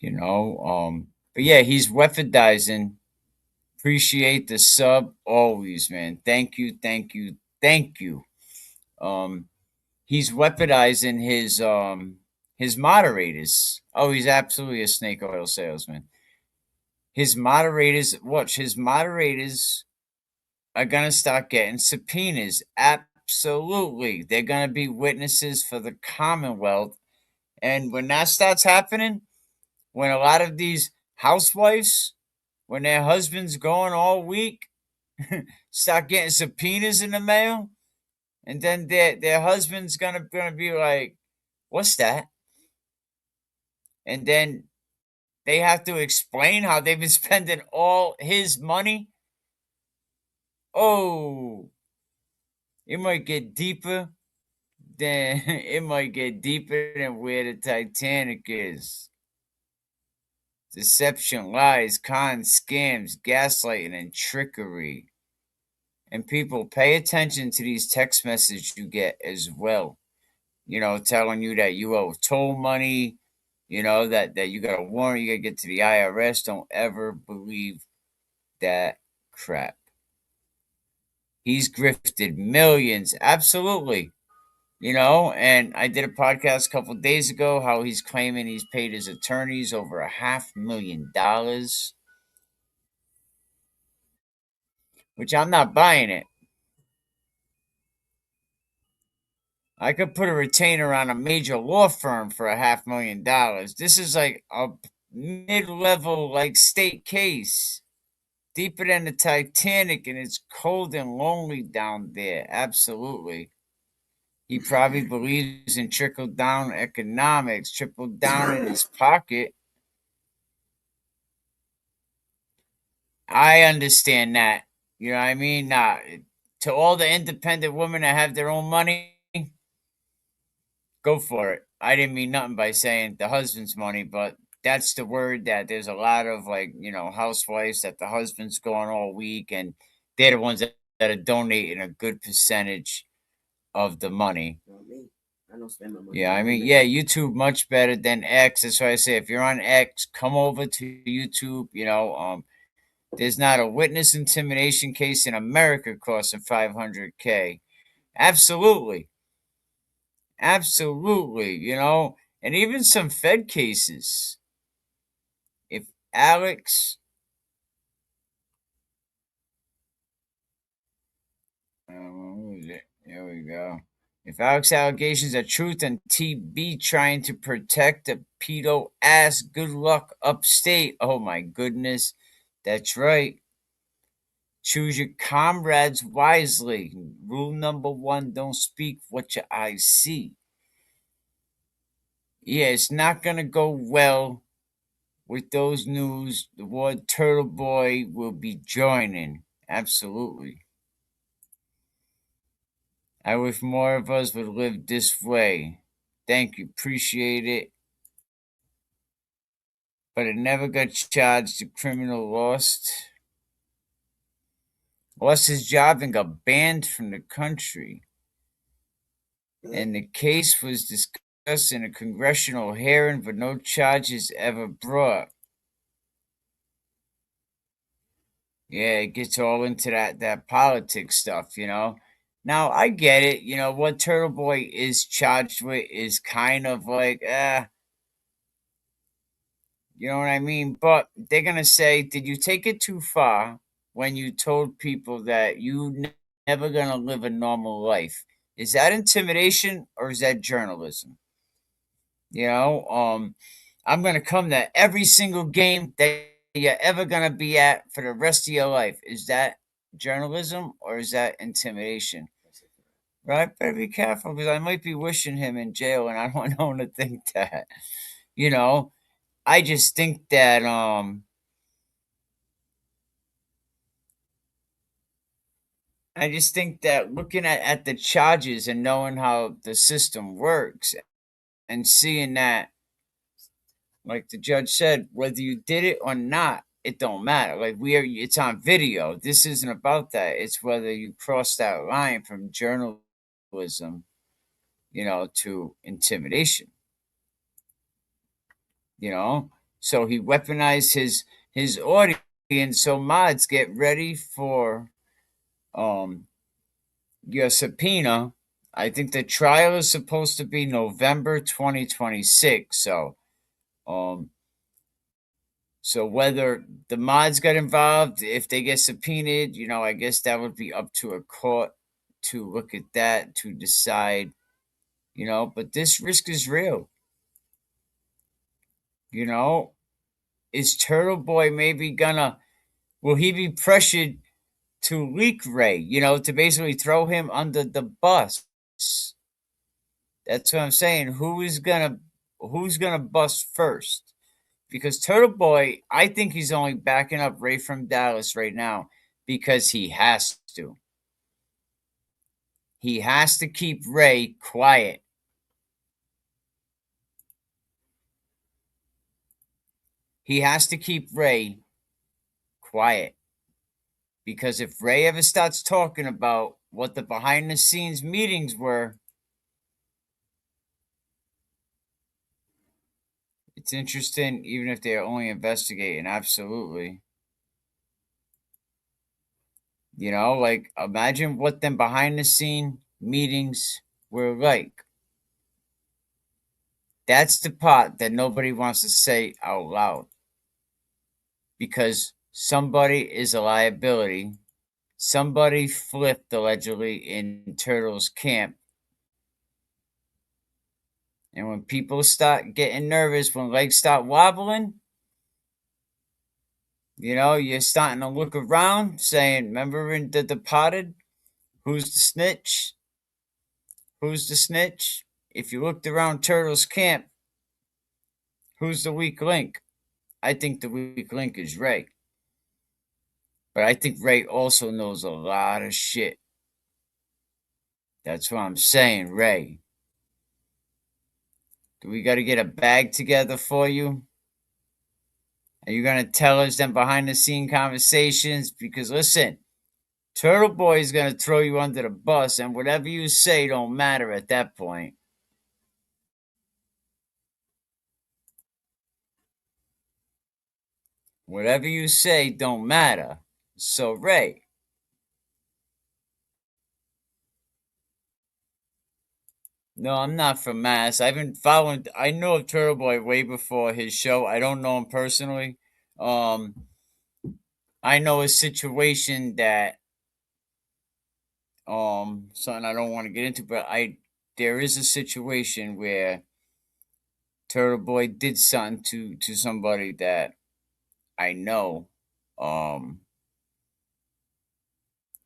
But yeah, he's weaponizing. Appreciate the sub always, man. Thank you, thank you, thank you. Um, he's weaponizing his moderators. Oh, he's absolutely a snake oil salesman. His moderators, watch, his moderators are gonna start getting subpoenas. Absolutely. They're gonna be witnesses for the Commonwealth. And when that starts happening, when a lot of these housewives, when their husband's gone all week, start getting subpoenas in the mail, and then their husband's gonna be like, "What's that?" And then they have to explain how they've been spending all his money. Oh, it might get deeper than it might get deeper than where the Titanic is. Deception, lies, cons, scams, gaslighting, and trickery. And people, pay attention to these text messages you get as well. Telling you that you owe toll money, that you got a warrant, you got to get to the IRS. Don't ever believe that crap. He's grifted millions. Absolutely. And I did a podcast a couple of days ago how he's claiming he's paid his attorneys over $500,000, which I'm not buying it. I could put a retainer on a major law firm for $500,000. This is like a mid-level, like, state case. Deeper than the Titanic, and it's cold and lonely down there. Absolutely. He probably believes in trickle-down economics, trickle down in his pocket. I understand that. You know what I mean? Now, to all the independent women that have their own money, go for it. I didn't mean nothing by saying the husband's money, but that's the word that there's a lot of, like, housewives that the husband's gone all week, and they're the ones that are donating a good percentage of the money. Not me. I don't spend my money. Yeah, I mean, yeah, YouTube much better than X. That's why I say if you're on X, come over to YouTube. There's not a witness intimidation case in America costing $500K. Absolutely. Absolutely, and even some Fed cases. If Alex, who is it? There we go. If Alex allegations are truth and TB trying to protect the pedo ass, good luck upstate. Oh my goodness. That's right. Choose your comrades wisely. Rule number 1, don't speak what your eyes see. Yeah, it's not going to go well with those news. The word Turtle Boy will be joining. Absolutely. I wish more of us would live this way. Thank you. Appreciate it. But it never got charged. The criminal lost his job and got banned from the country. And the case was discussed in a congressional hearing, but no charges ever brought. Yeah, it gets all into that politics stuff, Now I get it, what Turtle Boy is charged with is kind of like, you know what I mean? But they're gonna say, did you take it too far when you told people that never gonna live a normal life? Is that intimidation or is that journalism? I'm gonna come to every single game that you're ever gonna be at for the rest of your life. Is that journalism or is that intimidation? Right? Better be careful because I might be wishing him in jail, and I don't want to think that. You know, I just think that looking at the charges and knowing how the system works and seeing that, like the judge said, whether you did it or not, it don't matter. Like it's on video. This isn't about that. It's whether you cross that line from journalism, to intimidation. So he weaponized his audience. So mods, get ready for your subpoena. I think the trial is supposed to be November 2026. So whether the mods got involved, if they get subpoenaed, I guess that would be up to a court to look at that, to decide, but this risk is real. Is Turtle Boy maybe will he be pressured to leak Ray, to basically throw him under the bus? That's what I'm saying. Who's gonna bust first? Because Turtle Boy, I think he's only backing up Ray from Dallas right now because he has to. He has to keep Ray quiet. He has to keep Ray quiet. Because if Ray ever starts talking about what the behind the scenes meetings were, it's interesting, even if they're only investigating. Absolutely. Like imagine what them behind the scene meetings were like. That's the part that nobody wants to say out loud. Because somebody is a liability. Somebody flipped allegedly in Turtle's camp. And when people start getting nervous, when legs start wobbling, you're starting to look around saying, remember in The Departed, who's the snitch? Who's the snitch? If you looked around Turtle's camp, who's the weak link? I think the weak link is Ray. But I think Ray also knows a lot of shit. That's what I'm saying, Ray. Do we got to get a bag together for you? Are you going to tell us them behind the scene conversations? Because listen, Turtle Boy is going to throw you under the bus, and whatever you say don't matter at that point. Whatever you say don't matter. So, Ray, no, I'm not from Mass. I've been following. I know of Turtle Boy way before his show. I don't know him personally. Um, I know a situation that something I don't want to get into, but there is a situation where Turtle Boy did something to somebody that I know. Um,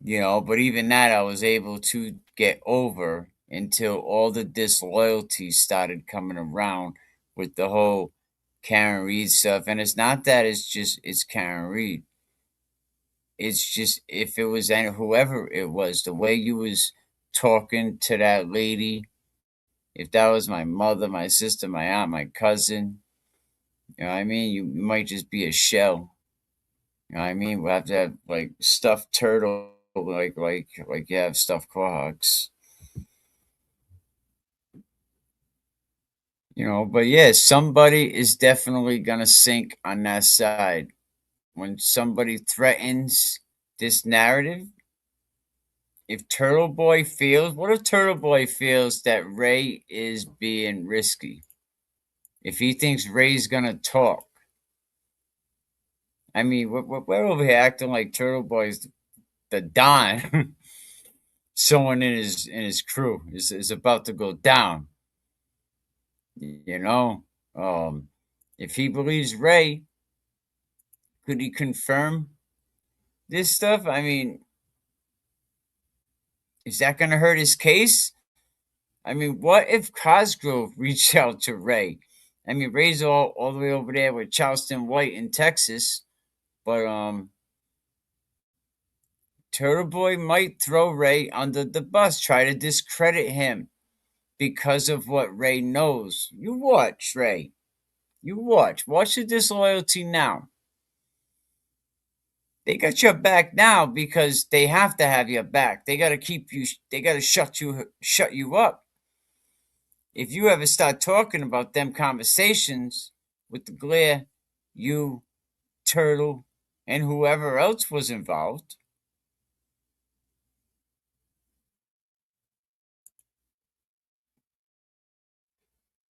but even that I was able to get over until all the disloyalty started coming around with the whole Karen Reed stuff. And it's not that it's Karen Reed. It's just if it was any whoever it was, the way you was talking to that lady, if that was my mother, my sister, my aunt, my cousin, you know what I mean? You might just be a shell. You know what I mean? We'll have to have like stuffed turtle, like you have stuffed quahawks. But yeah, somebody is definitely gonna sink on that side. When somebody threatens this narrative, if Turtle Boy feels, what if Turtle Boy feels that Ray is being risky? If he thinks Ray's gonna talk, I mean, we're over here acting like Turtle Boy's the Don. Someone in his crew is about to go down. You know, if he believes Ray, could he confirm this stuff? I mean, is that going to hurt his case? I mean, what if Cosgrove reached out to Ray? I mean, Ray's all the way over there with Charleston White in Texas, but Turtle Boy might throw Ray under the bus, try to discredit him because of what Ray knows. You watch, Ray. You watch. Watch the disloyalty now. They got your back now because they have to have your back. They got to keep you. They got to shut you up. If you ever start talking about them conversations with the glare, you, Turtle, and whoever else was involved,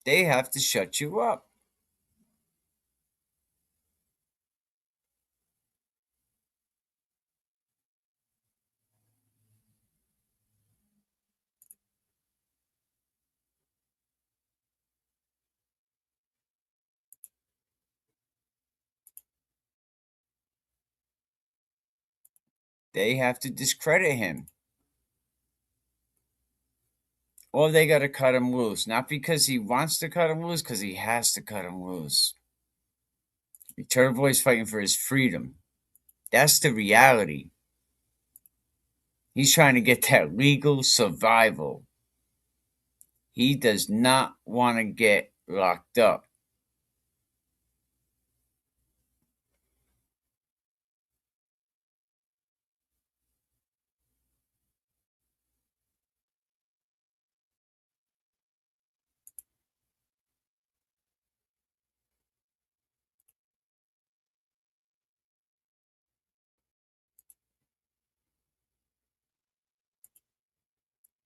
they have to shut you up. They have to discredit him. Or they got to cut him loose. Not because he wants to cut him loose, because he has to cut him loose. Turtle Boy's fighting for his freedom. That's the reality. He's trying to get that legal survival. He does not want to get locked up.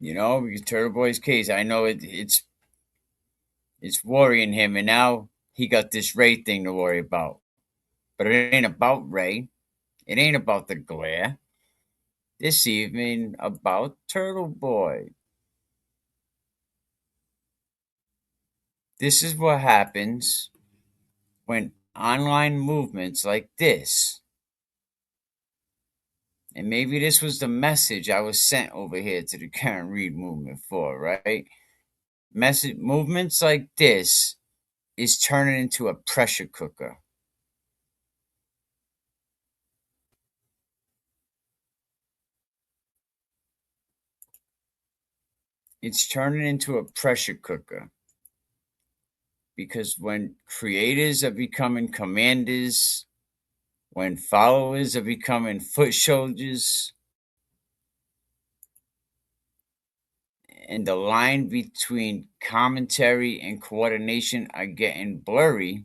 Because Turtle Boy's case, I know it's worrying him, and now he got this Ray thing to worry about. But it ain't about Ray. It ain't about the glare. This evening about Turtle Boy. This is what happens when online movements like this, and maybe this was the message I was sent over here to the Karen Reed movement for, right? Movements like this is turning into a pressure cooker. It's turning into a pressure cooker because when creators are becoming commanders, when followers are becoming foot soldiers, and the line between commentary and coordination are getting blurry,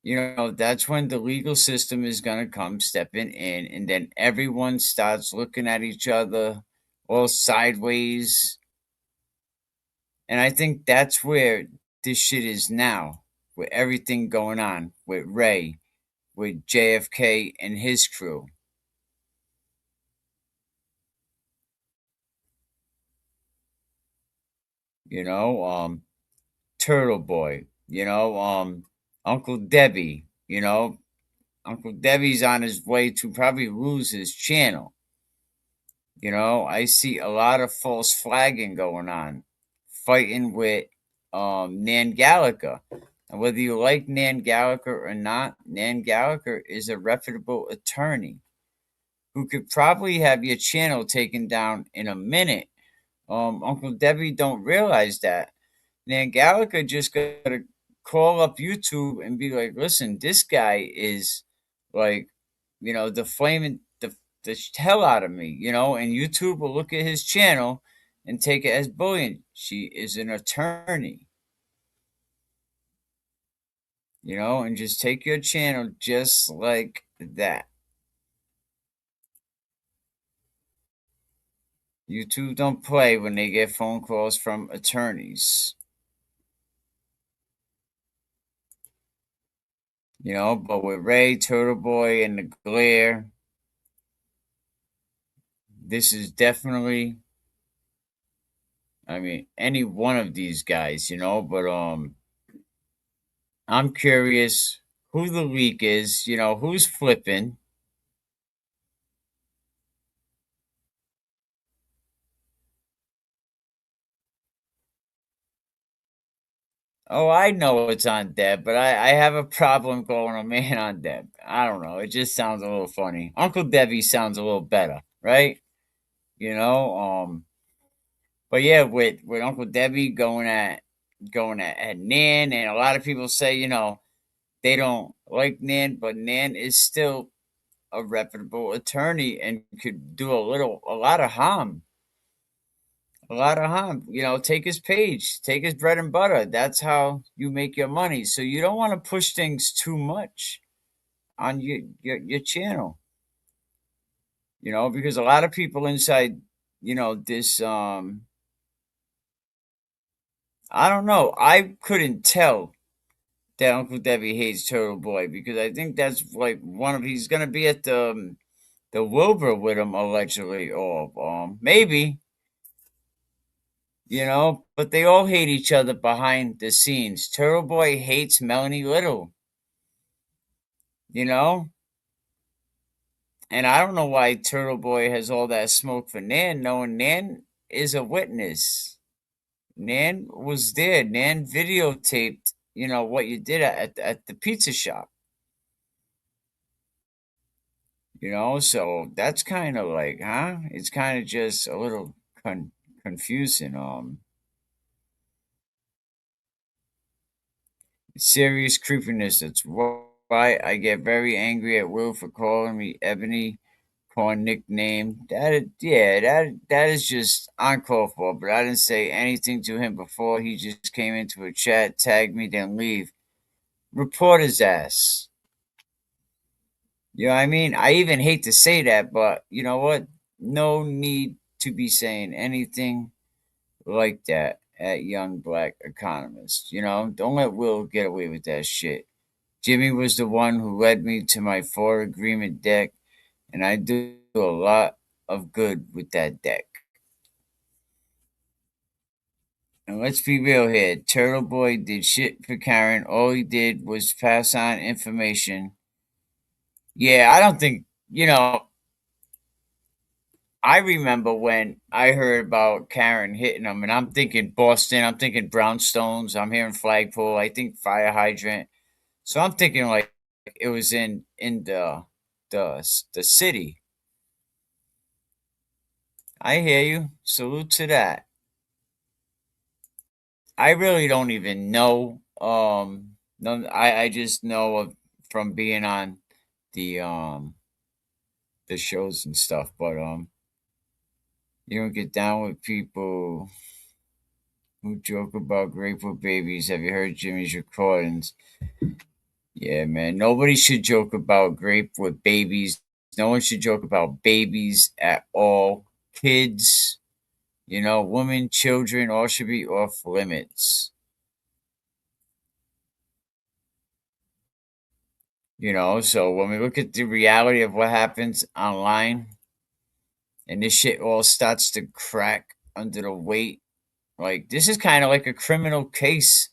that's when the legal system is going to come stepping in, and then everyone starts looking at each other all sideways. And I think that's where this shit is now, with everything going on with Ray, with JFK and his crew. You know, Turtle Boy, Uncle Debbie, Uncle Debbie's on his way to probably lose his channel. I see a lot of false flagging going on, fighting with Nan Gallagher. And whether you like Nan Gallagher or not, Nan Gallagher is a reputable attorney who could probably have your channel taken down in a minute. Uncle Debbie don't realize that. Nan Gallagher just gotta call up YouTube and be like, listen, this guy is like, deflaming the hell out of me, and YouTube will look at his channel and take it as bullying. She is an attorney, and just take your channel just like that. YouTube don't play when they get phone calls from attorneys. But with Ray, Turtle Boy, and the Glare, this is definitely, I mean, any one of these guys, but I'm curious who the leak is, who's flipping. Oh, I know it's on Deb, but I have a problem calling a man on Deb. I don't know. It just sounds a little funny. Uncle Debbie sounds a little better, right? You know, but yeah, with Uncle Debbie going at Nan, and a lot of people say, they don't like Nan, but Nan is still a reputable attorney and could do a lot of harm. A lot of harm. Take his page, take his bread and butter. That's how you make your money. So you don't want to push things too much on your channel. Because a lot of people inside, this I don't know. I couldn't tell that Uncle Debbie hates Turtle Boy because I think that's like he's gonna be at the Wilbur with him allegedly, or maybe, but they all hate each other behind the scenes. Turtle Boy hates Melanie Little, you know, and I don't know why Turtle Boy has all that smoke for Nan, knowing Nan is a witness. Nan was there. Nan videotaped, what you did at the pizza shop. So that's kind of like, huh? It's kind of just a little confusing. Serious creepiness. That's why I get very angry at Will for calling me Ebony Corn nickname. That is just uncalled for. But I didn't say anything to him before. He just came into a chat, tagged me, then leave. Report his ass. You know what I mean? I even hate to say that, but you know what? No need to be saying anything like that at young black economists. Don't let Will get away with that shit. Jimmy was the one who led me to my four agreement deck, and I do a lot of good with that deck. And let's be real here. Turtle Boy did shit for Karen. All he did was pass on information. Yeah, I don't think, I remember when I heard about Karen hitting him, and I'm thinking Boston, I'm thinking brownstones, I'm hearing flagpole, I think fire hydrant. So I'm thinking like it was in the city. I hear you. Salute to that. I really don't even know. No, I just know from being on the the shows and stuff. But you don't get down with people who joke about grateful babies. Have you heard Jimmy's recordings? Yeah, man. Nobody should joke about grape with babies. No one should joke about babies at all. Kids, women, children, all should be off limits. So when we look at the reality of what happens online and this shit all starts to crack under the weight, like this is kind of like a criminal case,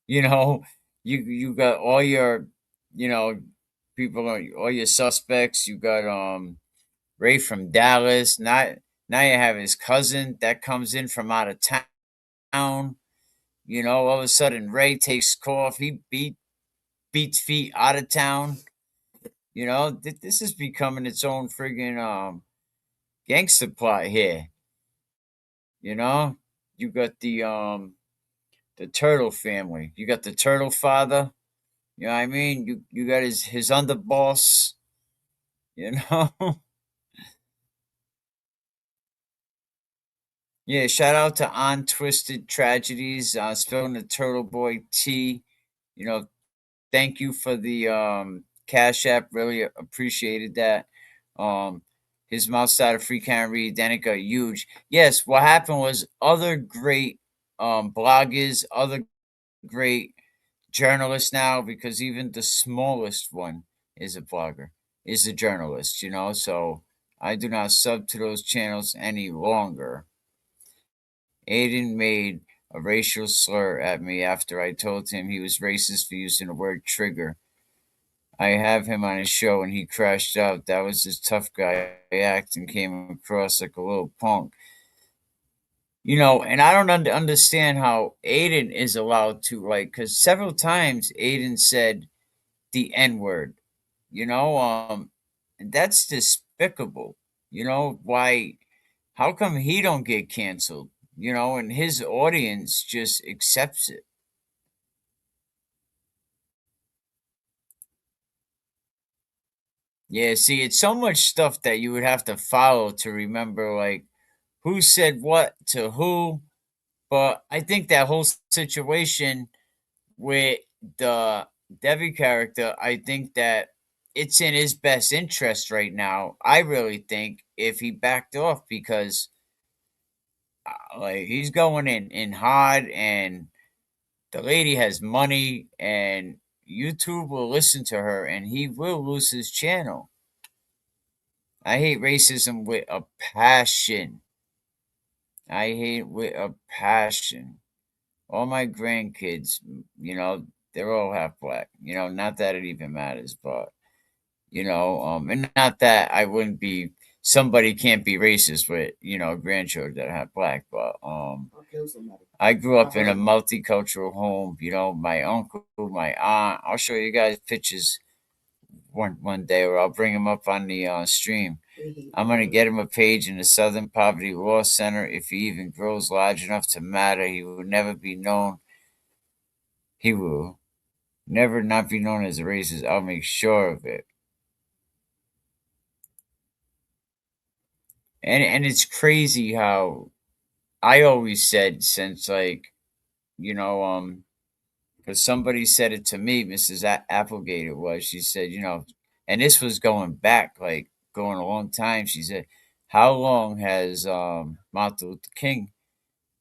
you know. You got all your, you know, people, all your suspects. You got Ray from Dallas. Now you have his cousin that comes in from out of town. All of a sudden Ray takes off. He beats feet out of town. This is becoming its own friggin' gangster plot here. You know, you got the turtle family. You got the turtle father. You know what I mean? You got his underboss. You know. Yeah. Shout out to On Twisted Tragedies. Spilling the Turtle Boy tea. You know, thank you for the Cash App. Really appreciated that. Um, his mouth started free can read, then it got huge. Yes, what happened was other great bloggers, other great journalists now, because even the smallest one is a blogger, is a journalist. So I do not sub to those channels any longer. Aiden made a racial slur at me after I told him he was racist for using the word trigger. I have him on his show and he crashed out. That was his tough guy act and came across like a little punk. And I don't understand how Aiden is allowed to, like, because several times Aiden said the N word, and that's despicable. Why, how come he don't get canceled, and his audience just accepts it? Yeah, see, it's so much stuff that you would have to follow to remember, like, who said what to who. But I think that whole situation with the Debbie character, I think that it's in his best interest right now. I really think if he backed off, because like he's going in hard, and the lady has money, and YouTube will listen to her, and he will lose his channel. I hate racism with a passion. I hate it with a passion. All my grandkids, they're all half black. Not that it even matters, but and not that I wouldn't be, somebody can't be racist with grandchildren that have black, but I'll kill somebody. I grew up in a multicultural home. My uncle, my aunt. I'll show you guys pictures one day, or I'll bring them up on the stream. I'm gonna get him a page in the Southern Poverty Law Center. If he even grows large enough to matter, he will never be known. He will never not be known as a racist. I'll make sure of it. And it's crazy how I always said, since, like, because somebody said it to me, Mrs. Applegate it was. She said, and this was going back, like going a long time. She said, "How long has Martin Luther King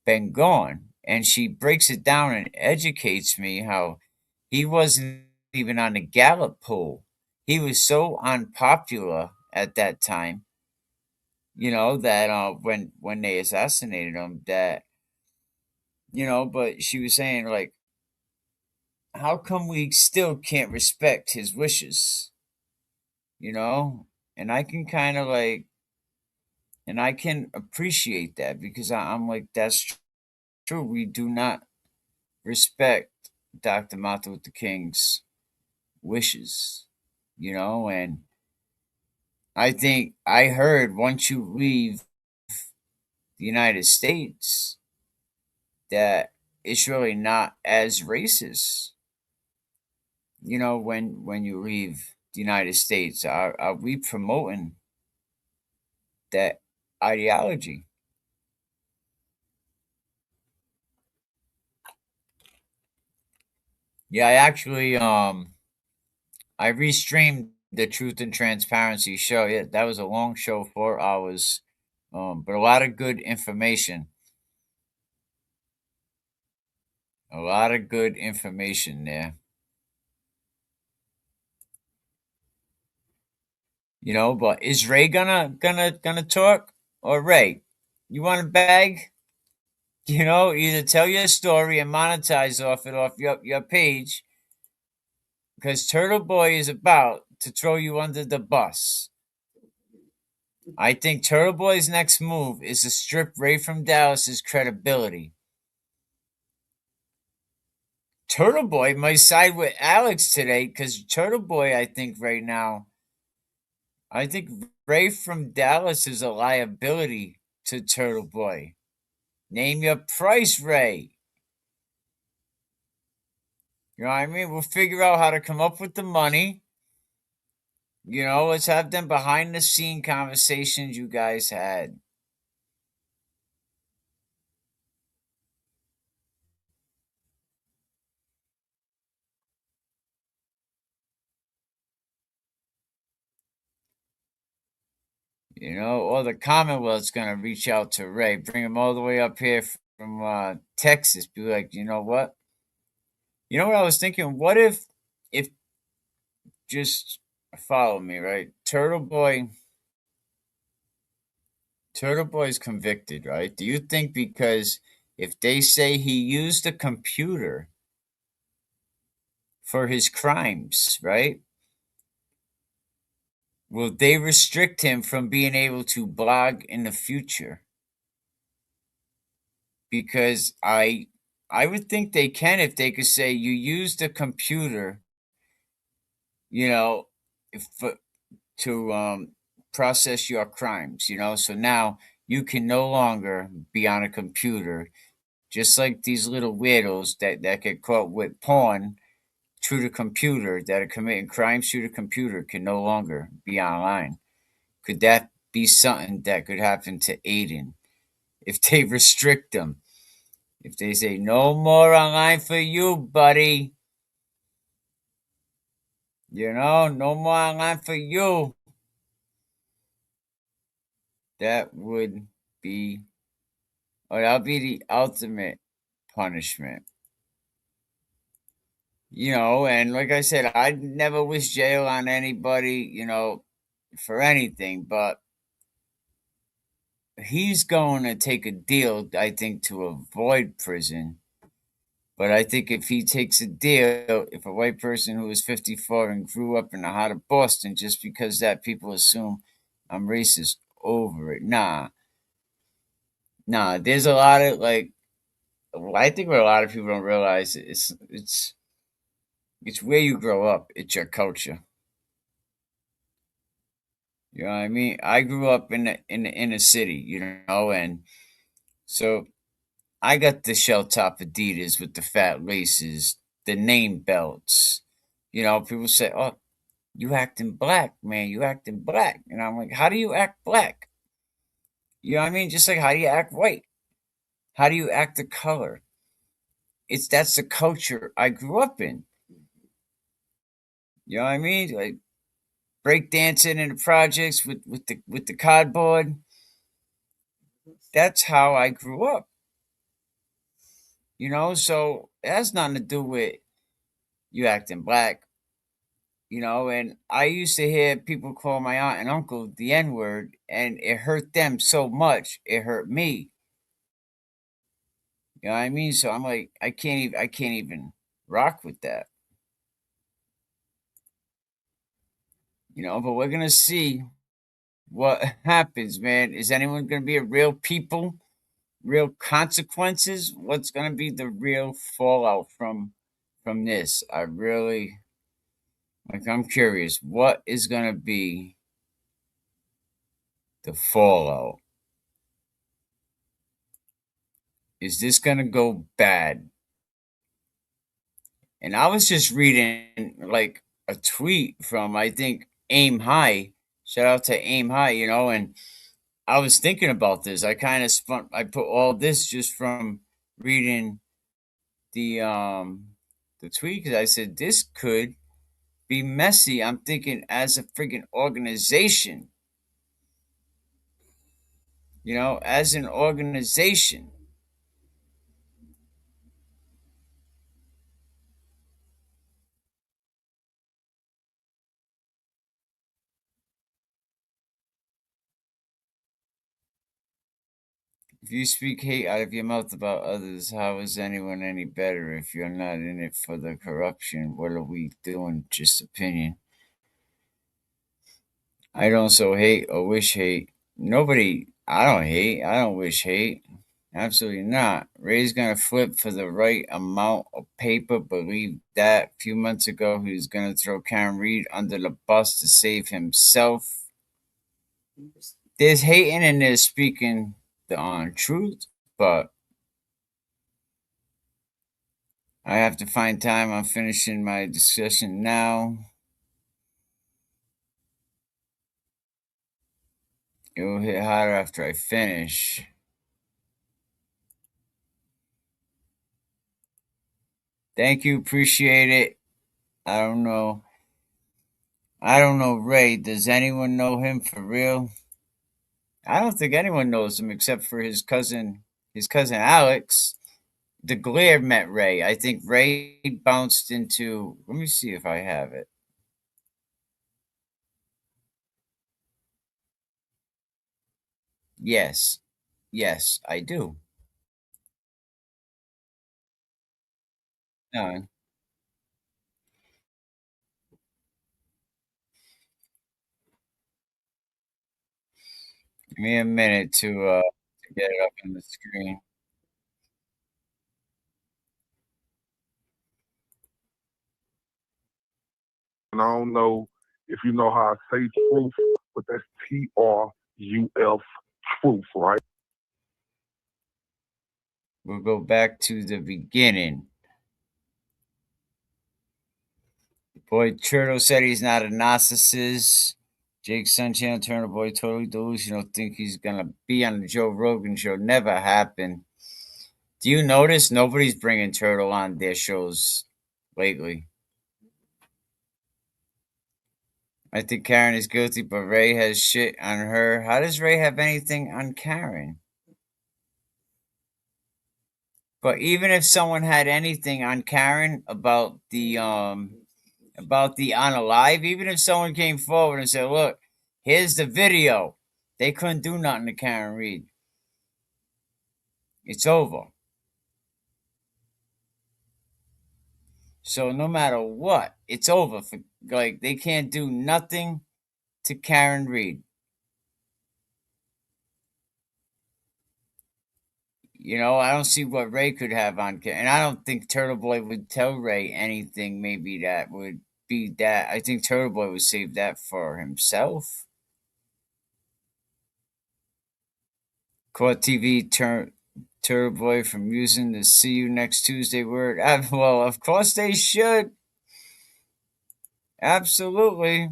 been gone?" And she breaks it down and educates me how he wasn't even on the Gallup poll. He was so unpopular at that time, that when they assassinated him, that but she was saying, like, how come we still can't respect his wishes? You know? And I can kind of like, and I can appreciate that because I'm like, that's true. We do not respect Dr. Martin Luther King's wishes, and I think I heard once you leave the United States that it's really not as racist. When you leave the United States, are we promoting that ideology? Yeah, I restreamed the Truth and Transparency show. Yeah, that was a long show, 4 hours, but a lot of good information. A lot of good information there. But is Ray gonna talk, or Ray? You want a bag? Either tell your story and monetize off your page, because Turtle Boy is about to throw you under the bus. I think Turtle Boy's next move is to strip Ray from Dallas's credibility. Turtle Boy might side with Alex today because Turtle Boy, I think right now, I think Ray from Dallas is a liability to Turtle Boy. Name your price, Ray. You know what I mean? We'll figure out how to come up with the money. Let's have them behind the scene conversations you guys had. Or the Commonwealth's gonna reach out to Ray, bring him all the way up here from Texas. Be like, you know what? You know what I was thinking? What if just follow me, right? Turtle Boy's convicted, right? Do you think because if they say he used a computer for his crimes, right? Will they restrict him from being able to blog in the future? Because I would think they can if they could say you used a computer, you know, if to process your crimes, So now you can no longer be on a computer, just like these little weirdos that get caught with porn through the computer that are committing crimes through the computer can no longer be online. Could that be something that could happen to Aiden if they restrict them? If they say no more online for you, buddy, no more online for you, that would be, or that'll be the ultimate punishment. And like I said, I never wish jail on anybody, for anything, but he's going to take a deal, I think, to avoid prison. But I think if he takes a deal, if a white person who is 54 and grew up in the heart of Boston, just because that people assume I'm racist over it. Nah. There's a lot of like, I think what a lot of people don't realize is it's where you grow up. It's your culture. You know what I mean? I grew up in the inner city, and so I got the shell top Adidas with the fat laces, the name belts. People say, "Oh, you acting black, man. You acting black." And I'm like, how do you act black? You know what I mean? Just like how do you act white? How do you act the color? That's the culture I grew up in. You know what I mean? Like break dancing in the projects with the cardboard. That's how I grew up. So it has nothing to do with you acting black. And I used to hear people call my aunt and uncle the N word, and it hurt them so much, it hurt me. You know what I mean? So I'm like, I can't even rock with that. But we're gonna see what happens, man. Is anyone gonna be a real people, real consequences? What's gonna be the real fallout from this? I really I'm curious. What is gonna be the fallout? Is this gonna go bad? And I was just reading like a tweet from I think Aim High. Shout out to Aim High, and I was thinking about this. I put all this just from reading the um the tweet because I said this could be messy. I'm thinking as a freaking organization, as an organization. If you speak hate out of your mouth about others, how is anyone any better if you're not in it for the corruption? What are we doing? Just opinion. I don't so hate or wish hate. Nobody, I don't hate. I don't wish hate. Absolutely not. Ray's gonna flip for the right amount of paper. Believe that. A few months ago, he was gonna throw Karen Reed under the bus to save himself. There's hating and there's speaking the truth, but I have to find time. I'm finishing my discussion now. It will hit harder after I finish. Thank you. Appreciate it. I don't know. I don't know Ray. Does anyone know him for real? I don't think anyone knows him except for his cousin Alex. The Glare met Ray. I think Ray bounced into. Let me see if I have it. Yes, yes, I do. No, give me a minute to get it up on the screen. And I don't know if you know how I say truth, but that's TRUF, truth, right? We'll go back to the beginning. Boy Turtle said he's not a narcissist. Jake Sunshine Turner Boy totally delusional. Think he's gonna be on the Joe Rogan show. Never happened. Do you notice nobody's bringing Turtle on their shows lately? I think Karen is guilty, but Ray has shit on her. How does Ray have anything on Karen? But even if someone had anything on Karen about the on alive, even if someone came forward and said, "Look, here's the video," they couldn't do nothing to Karen Reed. It's over. So no matter what, it's over. For like they can't do nothing to Karen Reed. I don't see what Ray could have on, and I don't think Turtle Boy would tell Ray anything. Maybe that would be that. I think Turtle Boy would save that for himself. Caught TV Turtle Boy from using the "See you next Tuesday" word. Well, of course they should. Absolutely,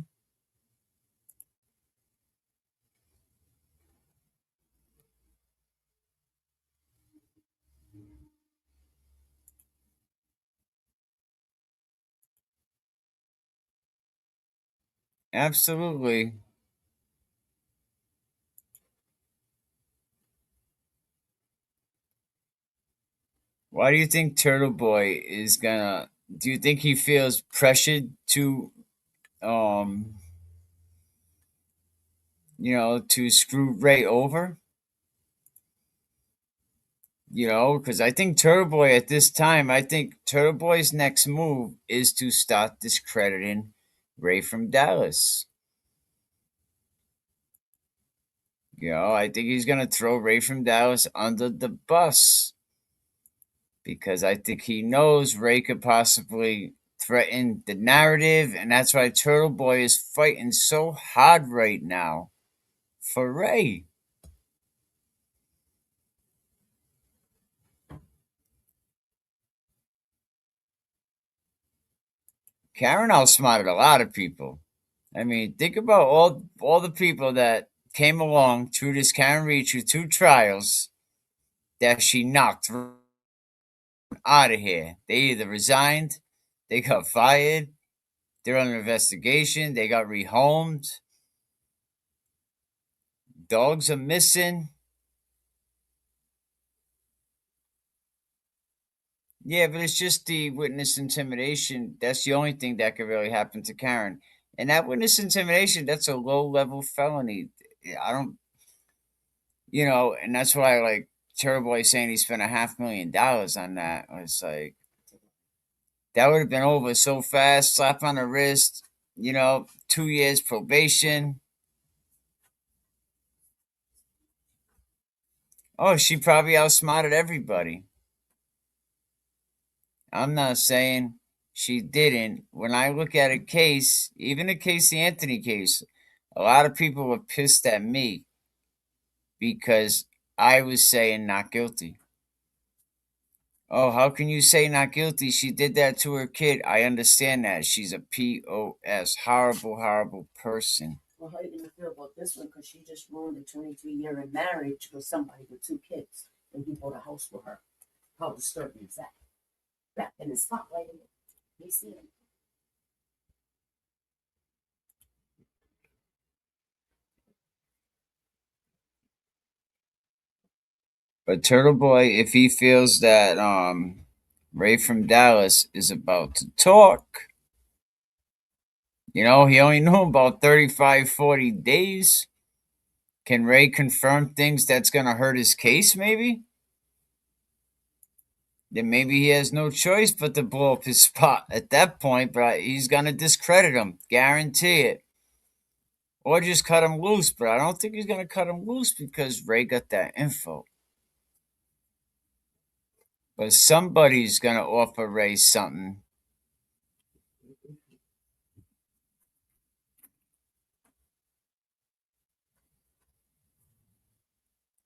absolutely. Why do you think Turtle Boy is gonna? Do you think he feels pressured um, to screw Ray over? Because I think Turtle Boy at this time, I think Turtle Boy's next move is to start discrediting Ray from Dallas. I think he's going to throw Ray from Dallas under the bus because I think he knows Ray could possibly threaten the narrative, and that's why Turtle Boy is fighting so hard right now for Ray. Karen outsmarted a lot of people. I mean, think about all the people that came along through this Karen Reed through 2 trials that she knocked out of here. They either resigned, they got fired, they're under investigation, they got rehomed, dogs are missing. Yeah, but it's just the witness intimidation. That's the only thing that could really happen to Karen. And that witness intimidation, that's a low level felony. I don't, and that's why, like, Turboy saying he spent $500,000 on that. It's like, that would have been over so fast. Slap on the wrist, 2 years probation. Oh, she probably outsmarted everybody. I'm not saying she didn't. When I look at a case, even the Casey Anthony case, a lot of people were pissed at me because I was saying not guilty. Oh, how can you say not guilty? She did that to her kid. I understand that. She's a POS. Horrible, horrible person. Well, how are you gonna feel about this one? Because she just ruined a 23-year in marriage with somebody with 2 kids, and he bought a house for her. How disturbing is that? Back in the spotlight, he see him. But Turtle Boy, if he feels that Ray from Dallas is about to talk, he only knew about 35, 40 days. Can Ray confirm things that's going to hurt his case, maybe? Then maybe he has no choice but to blow up his spot at that point, but he's going to discredit him. Guarantee it. Or just cut him loose, but I don't think he's going to cut him loose because Ray got that info. But somebody's going to offer Ray something.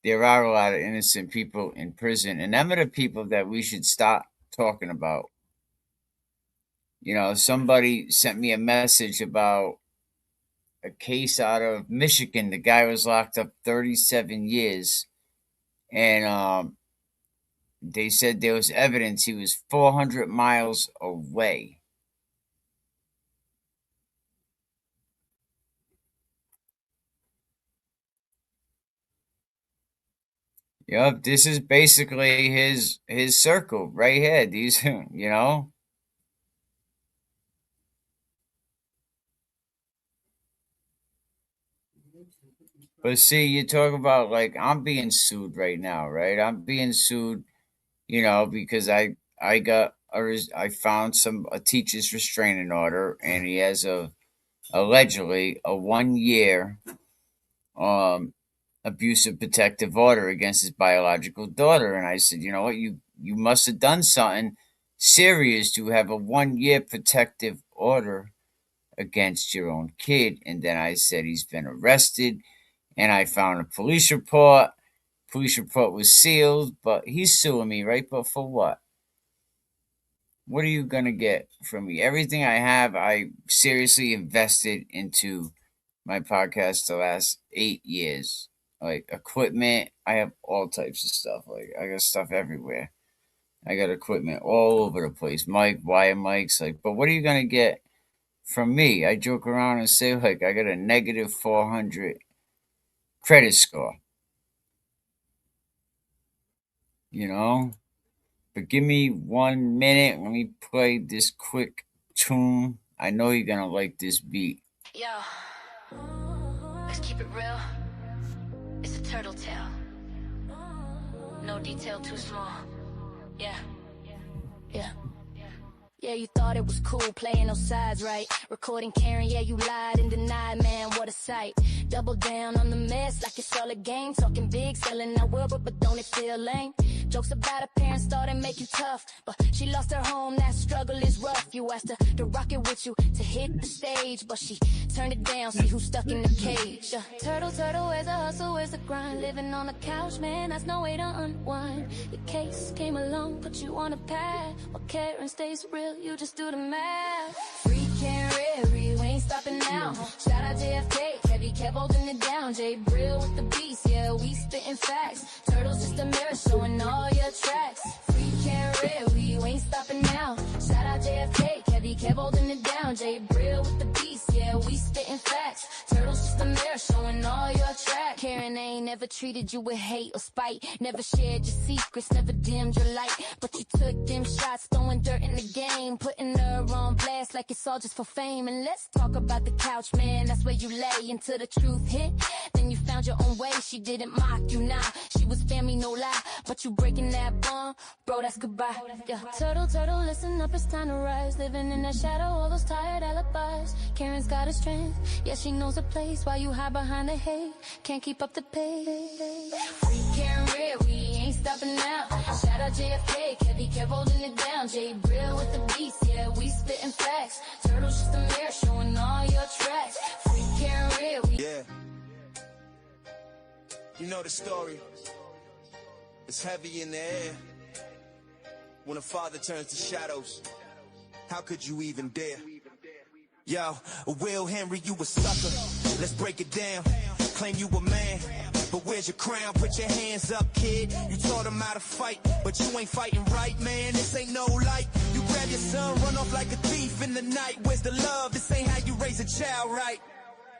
There are a lot of innocent people in prison, and them are the people that we should stop talking about. Somebody sent me a message about a case out of Michigan. The guy was locked up 37 years, and they said there was evidence he was 400 miles away. Yep, this is basically his circle right here. These, But see, you talk about, like, I'm being sued right now, right? I'm being sued, because I found a teacher's restraining order, and he has allegedly a 1 year um abusive protective order against his biological daughter. And I said, you know what, you must have done something serious to have a 1 year protective order against your own kid. And then I said he's been arrested, and I found a police report. Police report was sealed, but he's suing me, right? But for what? What are you gonna get from me? Everything I have, I seriously invested into my podcast the last 8 years. Like equipment, I have all types of stuff. Like I got stuff everywhere. I got equipment all over the place. Wire mics, like, but what are you gonna get from me? I joke around and say, like, I got a negative 400 credit score. You know? But give me 1 minute. Let me play this quick tune. I know you're gonna like this beat. Yo, let's keep it real. It's a turtle tale. No detail too small. Yeah. Yeah, you thought it was cool, playing those sides, right? Recording Karen, yeah, you lied and denied, man, what a sight. Double down on the mess like it's all a game. Talking big, selling that world, but don't it feel lame? Jokes about her parents started making tough, but she lost her home, that struggle is rough. You asked her to rock it with you, to hit the stage, but she turned it down, see who's stuck in the cage. Turtle, where's the hustle, where's the grind? Living on the couch, man, that's no way to unwind. Your case came along, put you on a path. While Karen stays real, you just do the math. Free Karen, we ain't stopping now. Shout out JFK, Kevy kept holding it down. Jay Brill with the beast, yeah, we spitting facts. Turtle's just a mirror showing all your tracks. Free Karen, we ain't stopping now. Shout out JFK, Kevy kept holding it down. Jay Brill with the beast, yeah, we spitting facts. Turtle's just a mirror showing all your tracks. Karen ain't never treated you with hate or spite. Never shared your secrets, never dimmed your light. But you took them shots, throwing dirt in the game, putting her on blast like it's all just for fame. And let's talk about the couch, man, that's where you lay until the truth hit. Then you found your own way, she didn't mock you, nah. She was family, no lie, but you breaking that bond, bro, that's goodbye. Yeah. Turtle, listen up, it's time to rise. Living in that shadow, all those tired alibis. Karen's got a strength, yeah, she knows a place. While you hide behind the hate, can't keep up the pace. Free Karen Red, we ain't stopping now. Shout out JFK, Kevy kept holding it down. Jay Brill with the beast, yeah, we spitting facts. Turtle's just a mirror showing all your tracks. Free Karen Red, we... Yeah. You know the story. It's heavy in the air. When a father turns to shadows, how could you even dare? Yo, Will Henry, you a sucker. Let's break it down. Claim you a man, but where's your crown? Put your hands up, kid. You taught him how to fight, but you ain't fighting right, man. This ain't no light. You grab your son, run off like a thief in the night. Where's the love? This ain't how you raise a child, right?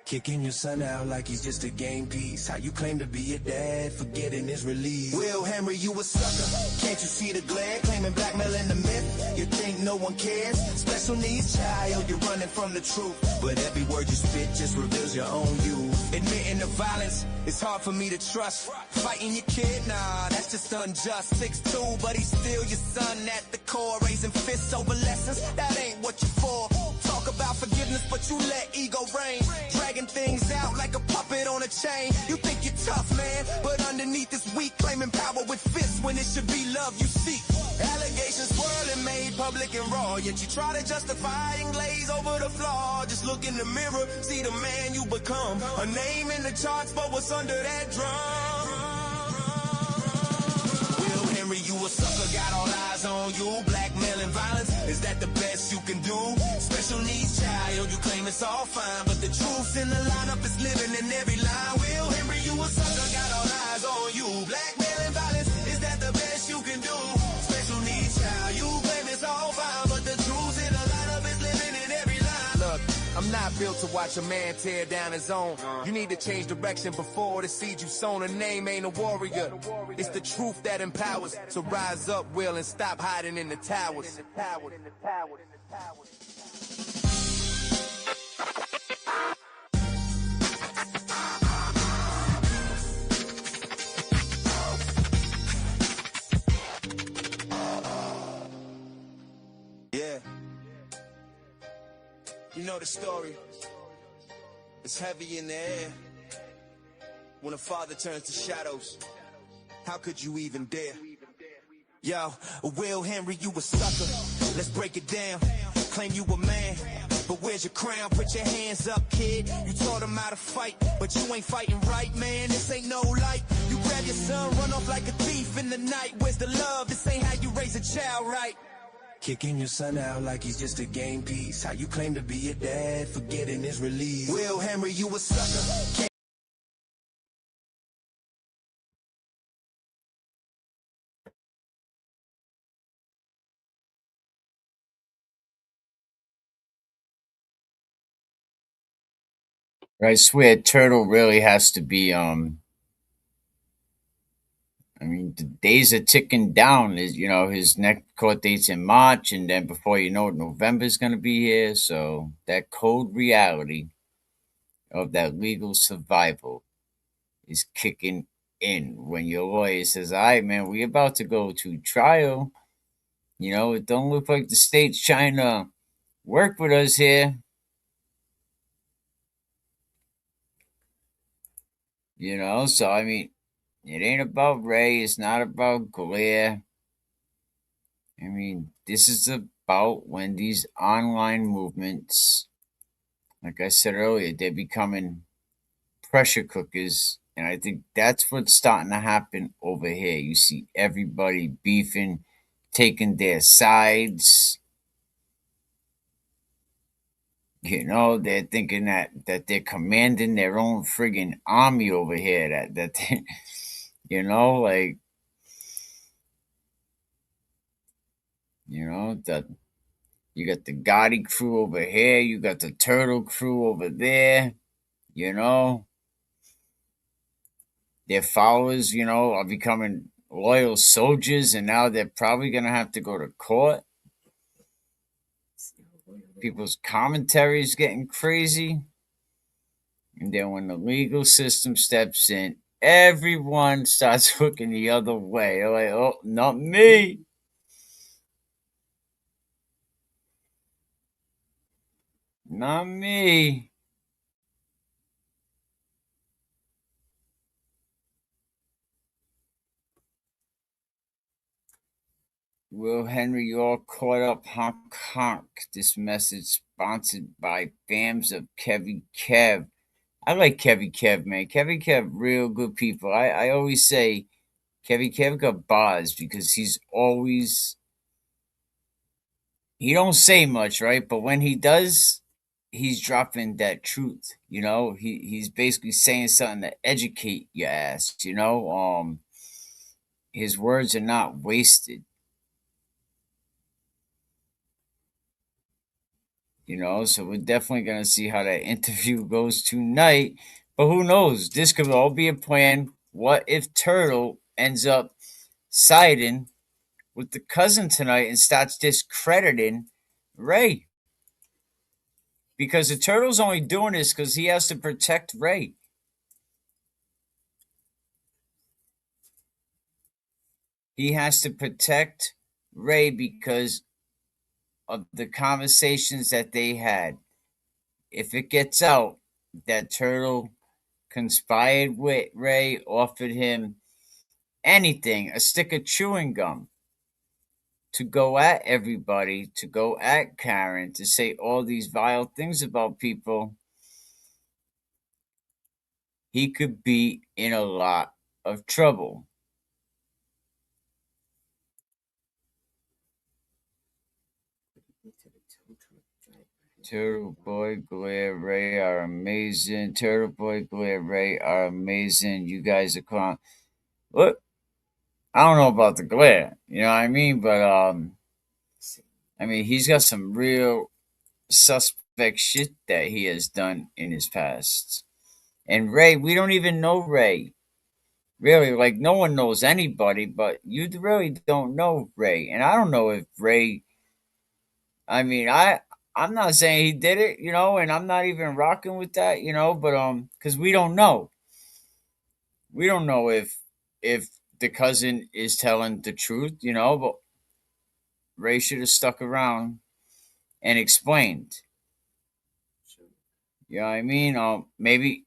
Kicking your son out like he's just a game piece. How you claim to be a dad, forgetting his release. Will Henry, you a sucker. Can't you see the glare? Claiming blackmailing the myth. You think no one cares? Special needs child, you're running from the truth. But every word you spit just reveals your own you. Admitting the violence, it's hard for me to trust. Fighting your kid, nah, that's just unjust. 6'2", but he's still your son at the core. Raising fists over lessons, that ain't what you're for. Talk about forgiveness, but you let ego reign. Dragging things out like a puppet on a chain. You think you're tough, man, but underneath is weak. Claiming power with fists when it should be love you seek. Allegations swirling, made public and raw. Yet you try to justify and glaze over the flaw. Just look in the mirror, see the man you become. A name in the charts, but what's under that drum? Will Henry, you a sucker, got all eyes on you. Blackmail and violence, is that the best you can do? Special needs child, you claim it's all fine, but the truth's in the lineup, is living in every line. Will Henry, you a sucker, got all eyes on you. Blackmail and violence, is that the best you can do? Special needs child, you claim it's all fine, but the truth's in the lineup, is living in every line. Look, I'm not built to watch a man tear down his own. You need to change direction before the seed you sown. A name ain't a warrior, it's the truth that empowers. So rise up, Will, and stop hiding in the towers. Yeah. You know the story. It's heavy in the air. When a father turns to shadows, how could you even dare? Yo, Will Henry, you a sucker. Let's break it down. Claim you a man, but where's your crown? Put your hands up, kid. You taught him how to fight, but you ain't fighting right, man. This ain't no light. You grab your son, run off like a thief in the night. Where's the love? This ain't how you raise a child, right? Kicking your son out like he's just a game piece. How you claim to be a dad, forgetting his release. Will Henry, you a sucker. I swear Turtle really has to be I mean, the days are ticking down. His next court date's in March, and then before you know it, November's going to be here. So that cold reality of that legal survival is kicking in when your lawyer says, all right, man, we about to go to trial. It don't look like the state's trying to work with us here. So I mean, it ain't about Ray. It's not about Glare. I mean, this is about when these online movements, like I said earlier, they're becoming pressure cookers. And I think that's what's starting to happen over here. You see everybody beefing, taking their sides. They're thinking that they're commanding their own friggin' army over here. That they, like that you got the Gotti crew over here, you got the Turtle crew over there. You know, their followers, are becoming loyal soldiers, and now they're probably gonna have to go to court. People's commentary is getting crazy. And then when the legal system steps in, everyone starts looking the other way. They're like, oh, not me. Not me. Will Henry, you're all caught up. Honk honk. This message sponsored by fans of Kevy Kev. I like Kevy Kev, man. Kevy Kev, real good people. I always say Kevy Kev got bars because he don't say much, right? But when he does, he's dropping that truth. He's basically saying something to educate your ass. His words are not wasted. So we're definitely gonna see how that interview goes tonight. But who knows? This could all be a plan. What if Turtle ends up siding with the cousin tonight and starts discrediting Ray? Because the Turtle's only doing this because he has to protect Ray. He has to protect Ray because of the conversations that they had. If it gets out that Turtle conspired with Ray, offered him anything, a stick of chewing gum, to go at everybody, to go at Karen, to say all these vile things about people, he could be in a lot of trouble. Turtle Boy, Glare, Ray are amazing. Turtle Boy, Glare, Ray are amazing. You guys are calling. Look, I don't know about the Glare, you know what I mean? But I mean, he's got some real suspect shit that he has done in his past. And Ray, we don't even know Ray. Really, like no one knows anybody, but you really don't know Ray. And I don't know if Ray, I mean, I'm not saying he did it, and I'm not even rocking with that, but cuz we don't know. We don't know if the cousin is telling the truth, but Ray should have stuck around and explained. You know what I mean? Maybe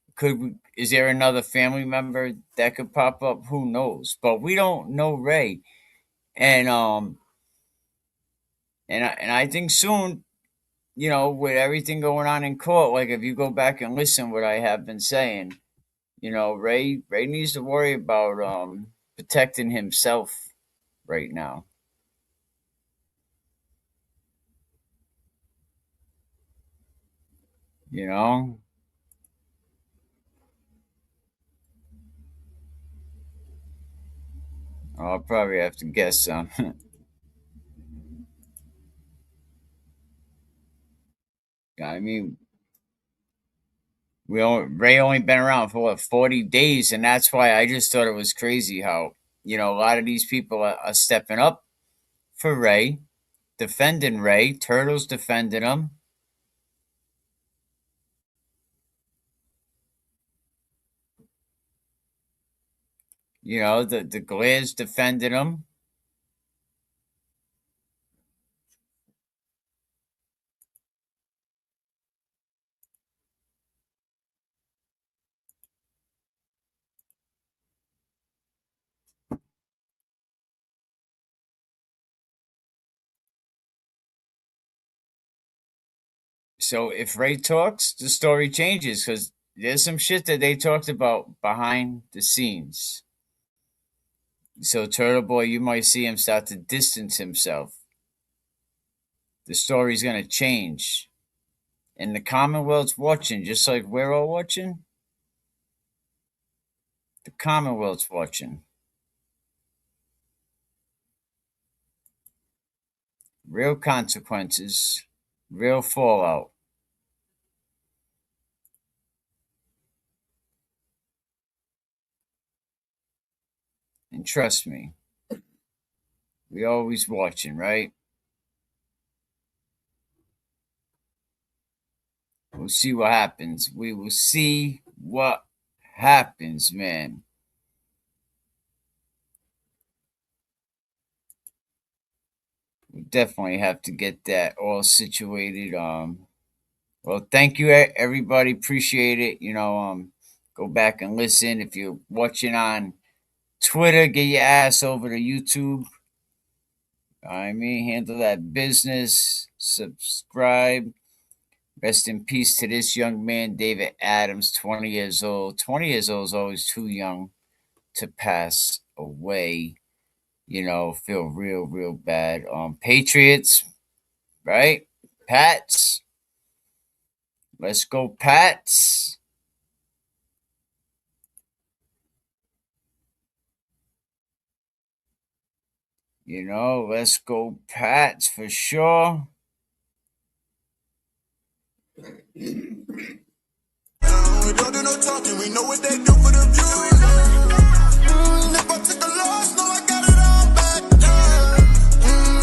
is there another family member that could pop up? Who knows? But we don't know Ray, and I think soon, with everything going on in court, like if you go back and listen what I have been saying, Ray needs to worry about protecting himself right now. You know, I'll probably have to guess some. I mean, Ray only been around for what 40 days, and that's why I just thought it was crazy how a lot of these people are stepping up for Ray, defending Ray. Turtle's defending him. You know, the Glairs defended him. So if Ray talks, the story changes because there's some shit that they talked about behind the scenes. So Turtle Boy, you might see him start to distance himself. The story's gonna change. And the Commonwealth's watching, just like we're all watching. The Commonwealth's watching. Real consequences, real fallout. And trust me, we always watching, right? We'll see what happens. We will see what happens, man. We definitely have to get that all situated. Well, thank you, everybody. Appreciate it. Go back and listen. If you're watching on Twitter, get your ass over to YouTube. Handle that business. Subscribe. Rest in peace to this young man, David Adams, 20 years old. 20 years old is always too young to pass away. Feel real, real bad. Patriots, right? Pats. Let's go, Pats. Let's go, Pats for sure. We don't do no talking, we know what they do for the views. If I took a loss, no, I got it all back.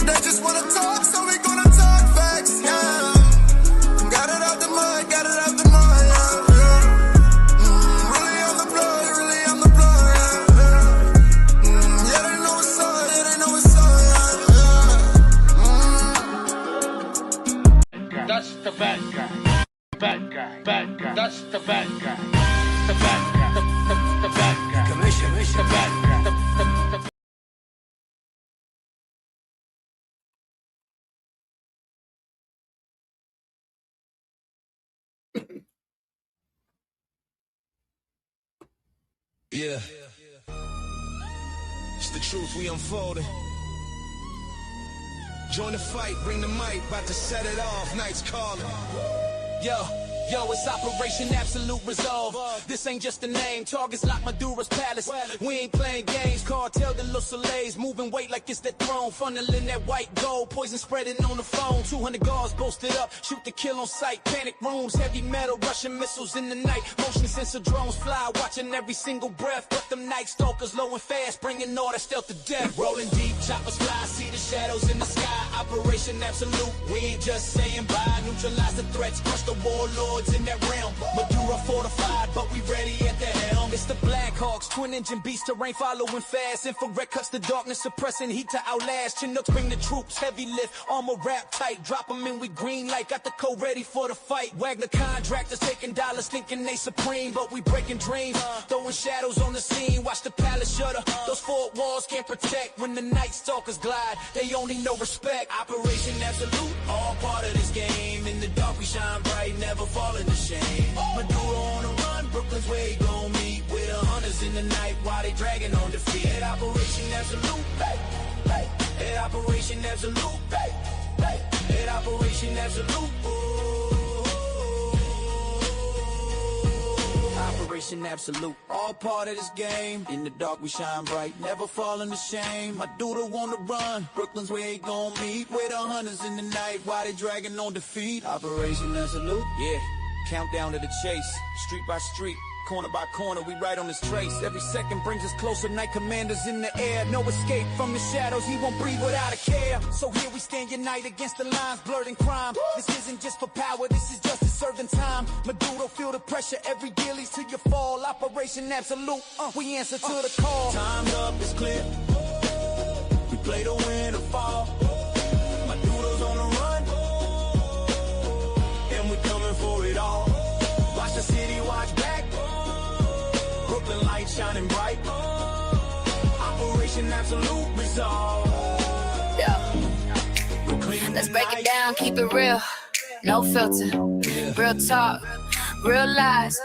They just wanna talk, so we gonna talk facts. Got it out the mud, got it out the mud. Really on the blood, really on the blood. Yeah, they know it's all, yeah, they know it's all. That's the bad guy. Bad guy, bad guy. That's the bad guy. The bad guy. The bad guy. Commission, the bad guy. Yeah. It's the truth we unfolding. Join the fight, bring the mic, about to set it off, night's calling. Yo, it's Operation Absolute Resolve. This ain't just a name, targets like Maduro's palace. We ain't playing games, cartel de los Soleils. Moving weight like it's that throne, funneling that white gold. Poison spreading on the phone, 200 guards posted up. Shoot to kill on sight, panic rooms. Heavy metal, Russian missiles in the night. Motion sensor drones fly, watching every single breath. But them night stalkers low and fast, bringing order, stealth to death. Rolling deep, choppers fly, see the shadows in the sky. Operation Absolute, we ain't just saying bye. Neutralize the threats, crush the warlords in that realm. Maduro fortified, but we ready at the helm. It's the Black Hawks, twin engine beast terrain following fast. Infrared cuts the darkness, suppressing heat to outlast. Chinooks bring the troops, heavy lift, armor wrap tight. Drop them in with green light, got the code ready for the fight. Wagner contractors taking dollars, thinking they supreme, but we breaking dreams. Throwing shadows on the scene, watch the palace shudder. Those four walls can't protect when the night stalkers glide. They only know respect. Operation Absolute, all part of this game. In the dark we shine bright, never falling to shame. Maduro on the run, Brooklyn's where he gon' meet. With the hunters in the night while they dragging on defeat. At Operation Absolute, at Operation Absolute, at Operation Absolute. Operation Absolute, all part of this game. In the dark we shine bright, never falling to shame. My doodle on the run, Brooklyn's where he gon' meet. With the hunters in the night while they dragging on defeat. Operation Absolute, yeah. Countdown to the chase, street by street. Corner by corner, we ride on his trace. Every second brings us closer. Night commanders in the air. No escape from the shadows. He won't breathe without a care. So here we stand united against the lines blurred in crime. This isn't just for power. This is justice served in time. Maduro, feel the pressure. Every deal leads to your fall. Operation Absolute. We answer to the call. Time's up, it's clear. We play to win or fall. Maduro's on the run. And we coming for it all. Watch the city, watch back. Brooklyn lights shining bright. Operation Absolute Resolve. Yeah. Let's break it down, keep it real. No filter, real talk, real lies.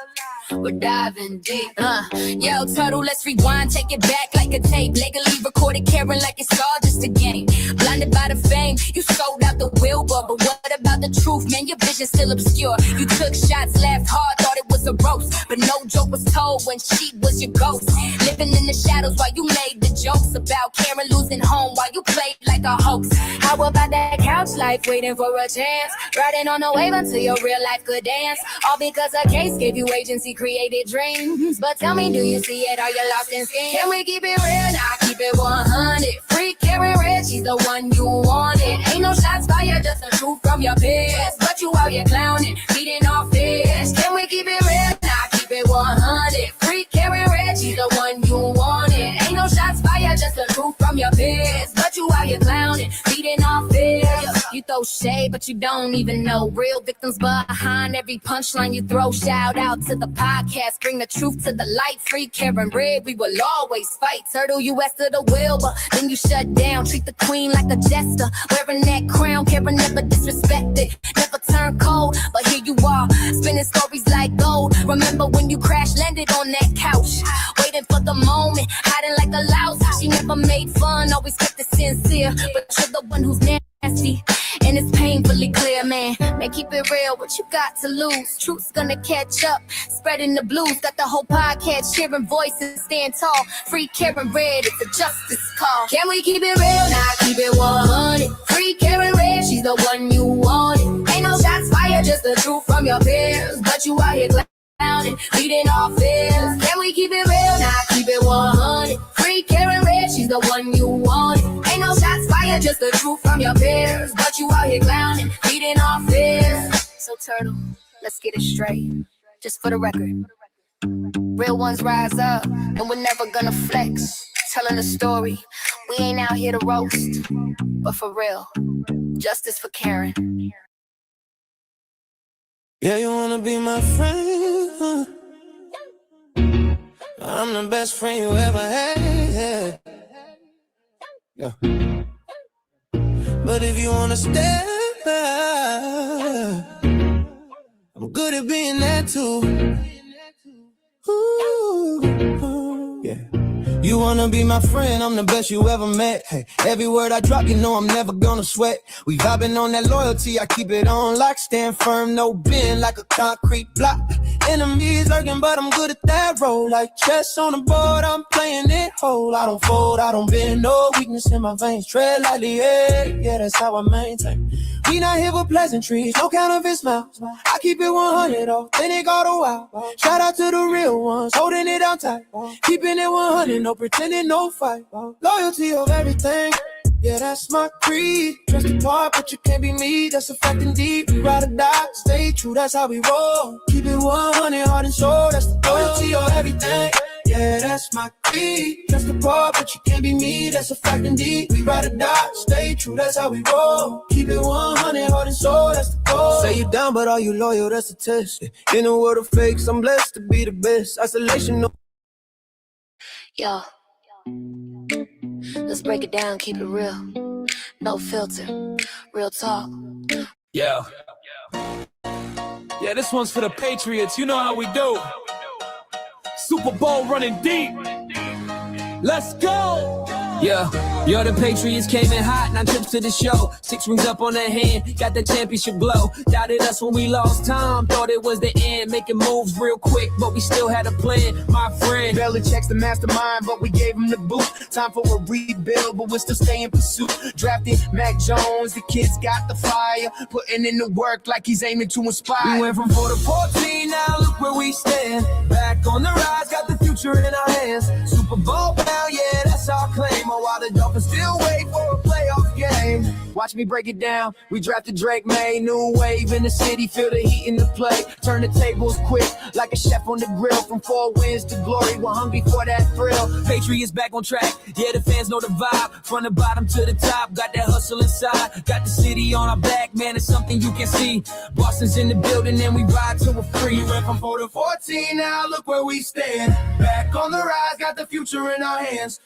We're diving deep. Yo, Turtle, let's rewind, take it back like a tape. Legally recorded, caring like it's all just a game. Blinded by the fame, you sold out the billboard. But what about the truth, man? Your vision's still obscure. You took shots, laughed hard, thought it was a roast. But no joke was told when she was your ghost. Living in the shadows while you made the jokes about Karen losing home while you played like a hoax. How about that couch life, waiting for a chance? Riding on a wave until your real life could dance. All because a case gave you agency, created dreams. But tell me, do you see it? Are you lost in schemes? Can we keep it real? Nah, keep it 100. Free Karen Red, she's the one you wanted. Ain't no shots fired, just the truth from your peers. But you out here clowning, beating off fears. Can we keep it real? Nah, keep it 100. Free Karen Red, she's the one you wanted. Ain't no shots fired, just the truth from your peers. But you out here clowning, beating off fears. You throw shade, but you don't even know. Real victims behind every punchline you throw. Shout out to the podcast, bring the truth to the light. Free Karen Red, we will always fight. Turtle US to the wheel, but then you shut down. Treat the queen like a jester, wearing that crown. Karen never disrespected, never turn cold. But here you are, spinning stories like gold. Remember when you crash landed on that couch, waiting for the moment, hiding like a louse. She never made fun, always kept it sincere. But you're the one who's nasty, and it's painfully clear, man. Man, keep it real, what you got to lose? Truth's gonna catch up, spreading the blues. Got the whole podcast, sharing voices, stand tall. Free Karen Red, it's a justice call. Can we keep it real? Nah, keep it 100. Free Karen Red, she's the one you wanted. Ain't no shots fired, just the truth from your peers. But you out here clowning, beating off fears. Can we keep it real? Nah, keep it 100. Free Karen Red, she's the one you wanted. Ain't no shots fired, just the truth from your peers. But you out here clowning, beating off fears. So Turtle, let's get it straight, just for the record. Real ones rise up, and we're never gonna flex. Telling a story, we ain't out here to roast. But for real, justice for Karen. Yeah, you wanna be my friend? I'm the best friend you ever had. Yeah. But if you wanna step back, I'm good at being that too. Ooh, yeah. You wanna be my friend, I'm the best you ever met. Hey, every word I drop, you know I'm never gonna sweat. We vibing on that loyalty, I keep it on lock. Stand firm, no bend, like a concrete block. Enemies lurking, but I'm good at that role. Like chess on the board, I'm playing it whole. I don't fold, I don't bend, no weakness in my veins. Tread lightly, yeah, that's how I maintain. We not here for pleasantries, no counterfeit smiles. I keep it 100, authentic all the while. Shout out to the real ones, holding it down tight. Keeping it 100, no pretending, no fight. Loyalty of everything, yeah, that's my creed. Dressed apart, but you can't be me, that's a fact indeed. We ride or die, stay true, that's how we roll. Keep it 100, heart and soul, that's the loyalty of everything. Yeah, that's my creed. Dressed apart, but you can't be me, that's a fact indeed. We ride or die, stay true, that's how we roll. Keep it 100, heart and soul, that's the goal. Say you down, but are you loyal, that's the test. In a world of fakes, I'm blessed to be the best. Isolation, no. Yo, let's break it down, keep it real. No filter, real talk. Yeah. Yeah, this one's for the Patriots. You know how we do. Super Bowl running deep. Let's go. Yeah, yo, the Patriots came in hot, 9 trips to the show. 6 rings up on their hand, got the championship glow. Doubted us when we lost time, thought it was the end. Making moves real quick, but we still had a plan. My friend Belichick's the mastermind, but we gave him the boot. Time for a rebuild, but we're still staying in pursuit. Drafted Mac Jones, the kid's got the fire. Putting in the work like he's aiming to inspire. We went from 4 to 14, now look where we stand. Back on the rise, got the future in our hands. Super Bowl bound, yeah, that's our claim. Oh, while the Dolphins still wait for a playoff game. Watch me break it down. We drafted Drake May, new wave in the city, feel the heat in the play. Turn the tables quick, like a chef on the grill. From 4 wins to glory, we're hungry for that thrill. Patriots back on track, yeah, the fans know the vibe. From the bottom to the top, got that hustle inside. Got the city on our back, man, it's something you can see. Boston's in the building and we ride till we're free. Went from 4 to 14, now look where we stand. Back on the rise, got the future in our hands.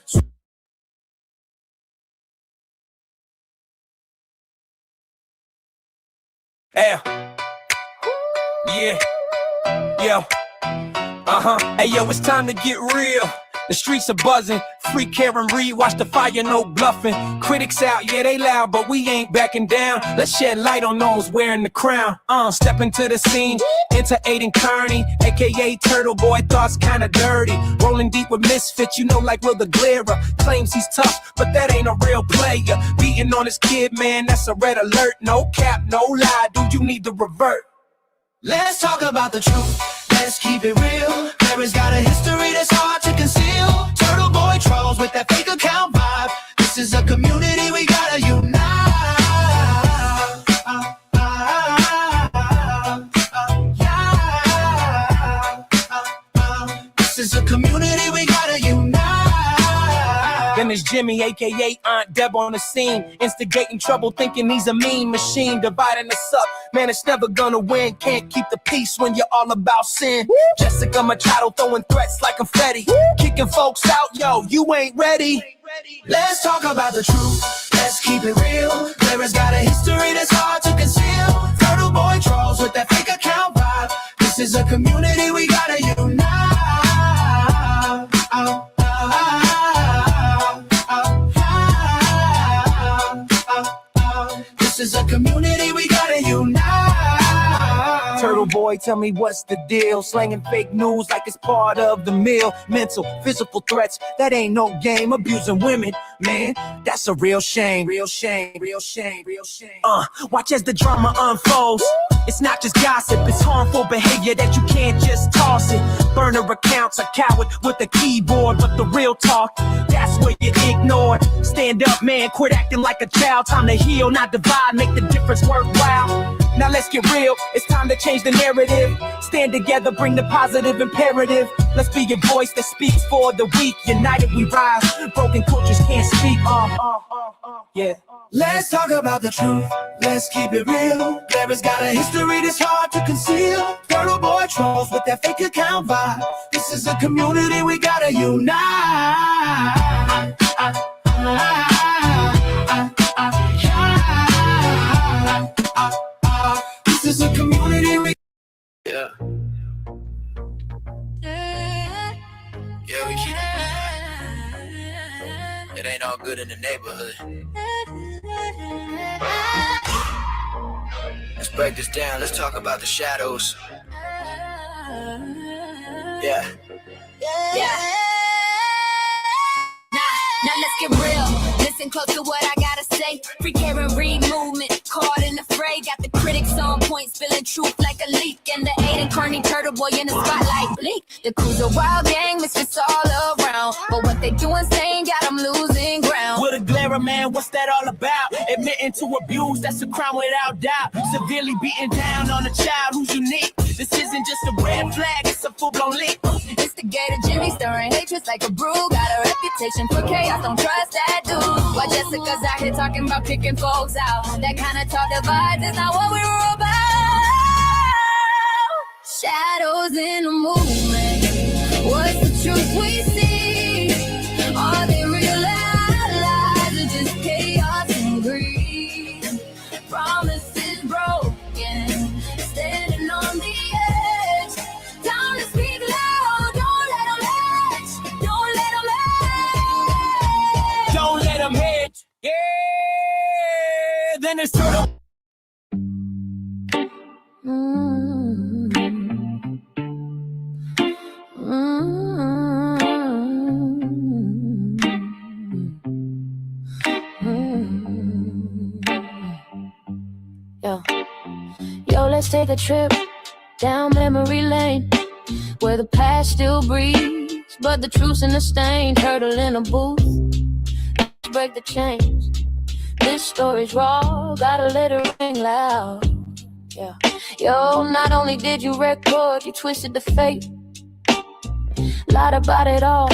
Yeah. Yo. Hey, yo, it's time to get real. The streets are buzzing. Free Karen Reed, watch the fire, no bluffing. Critics out, yeah, they loud, but we ain't backing down. Let's shed light on those wearing the crown. Step into the scene, enter Aiden Kearney, aka Turtle Boy, thoughts kinda dirty. Rolling deep with misfits, you know, like Will the Glera. Claims he's tough, but that ain't a real player. Beating on his kid, man, that's a red alert. No cap, no lie, dude, you need to revert. Let's talk about the truth. Let's keep it real. Clara's got a history that's hard to conceal. Turtle Boy trolls with that fake account vibe. This is a community we gotta unite. This is a community we gotta unite. Then there's Jimmy, aka Aunt Deb on the scene, instigating trouble, thinking he's a mean machine, dividing us up. Man, it's never gonna win. Can't keep the peace when you're all about sin. Jessica Machado throwing threats like confetti, kicking folks out. Yo, you ain't ready. Let's talk about the truth. Let's keep it real. Clara's got a history that's hard to conceal. Turtle Boy trolls with that fake account vibe. This is a community we gotta unite. This is a community we gotta unite. Turtle Boy, tell me what's the deal? Slanging fake news like it's part of the meal. Mental, physical threats, that ain't no game. Abusing women, man, that's a real shame. Real shame, real shame, real shame. Watch as the drama unfolds. It's not just gossip, it's harmful behavior that you can't just toss it. Burner accounts, a coward with a keyboard, but the real talk, that's where you ignored. Stand up, man, quit acting like a child. Time to heal, not divide, make the difference worthwhile. Now let's get real, it's time to change the narrative. Stand together, bring the positive imperative. Let's be a voice that speaks for the weak. United we rise, broken cultures can't speak. Yeah. Let's talk about the truth, let's keep it real. Clara's got a history that's hard to conceal. Turtle Boy trolls with that fake account vibe. This is a community we gotta unite. This is a community we... Yeah, we keep it ain't all good in the neighborhood. Let's break this down, let's talk about the shadows. Yeah. Now let's get real. Listen close to what I gotta say. Free Karen Reed movement, caught in the fray. Got the critics on point, spilling truth like a leak. And the Aiden Kearney Turtle Boy in the spotlight bleak. The cruiser wild gang misfits all around, but what they doing saying got them losing ground. With a glare, man, what's that all about? Admitting to abuse, that's a crime without doubt. Severely beating down on a child who's unique. This isn't just a red flag, it's a full-blown leak. Instigator Jimmy stirring hatred like a brew. Got a reputation for chaos, don't trust that dude. Why Jessica's out here talking about kicking folks out? That kind of talk divides is not what we were about. Shadows in the movement, what's the truth we see? Are they real lies or just chaos and greed? Promises broken, standing on the edge. Time to speak loud, don't let them hedge. Don't let them hedge. Don't let them hedge. Yeah, then it's Turtle. Yo, let's take a trip down memory lane. where the past still breathes, but the truth's in the stain, turtle in a booth. Break the chains. This story's raw, gotta let it ring loud. Yeah. Yo, not only did you record, you twisted the fate. Lied about it all.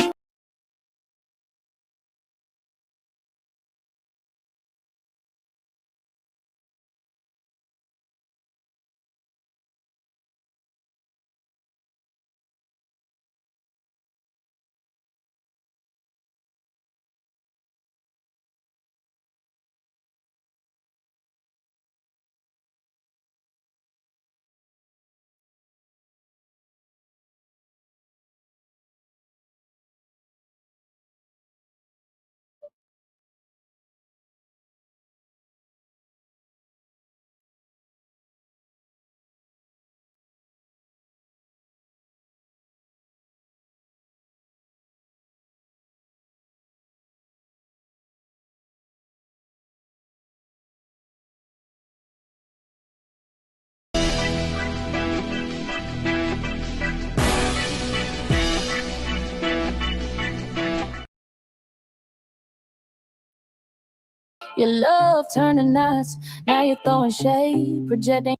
Your love turning nuts, now you're throwing shade, projecting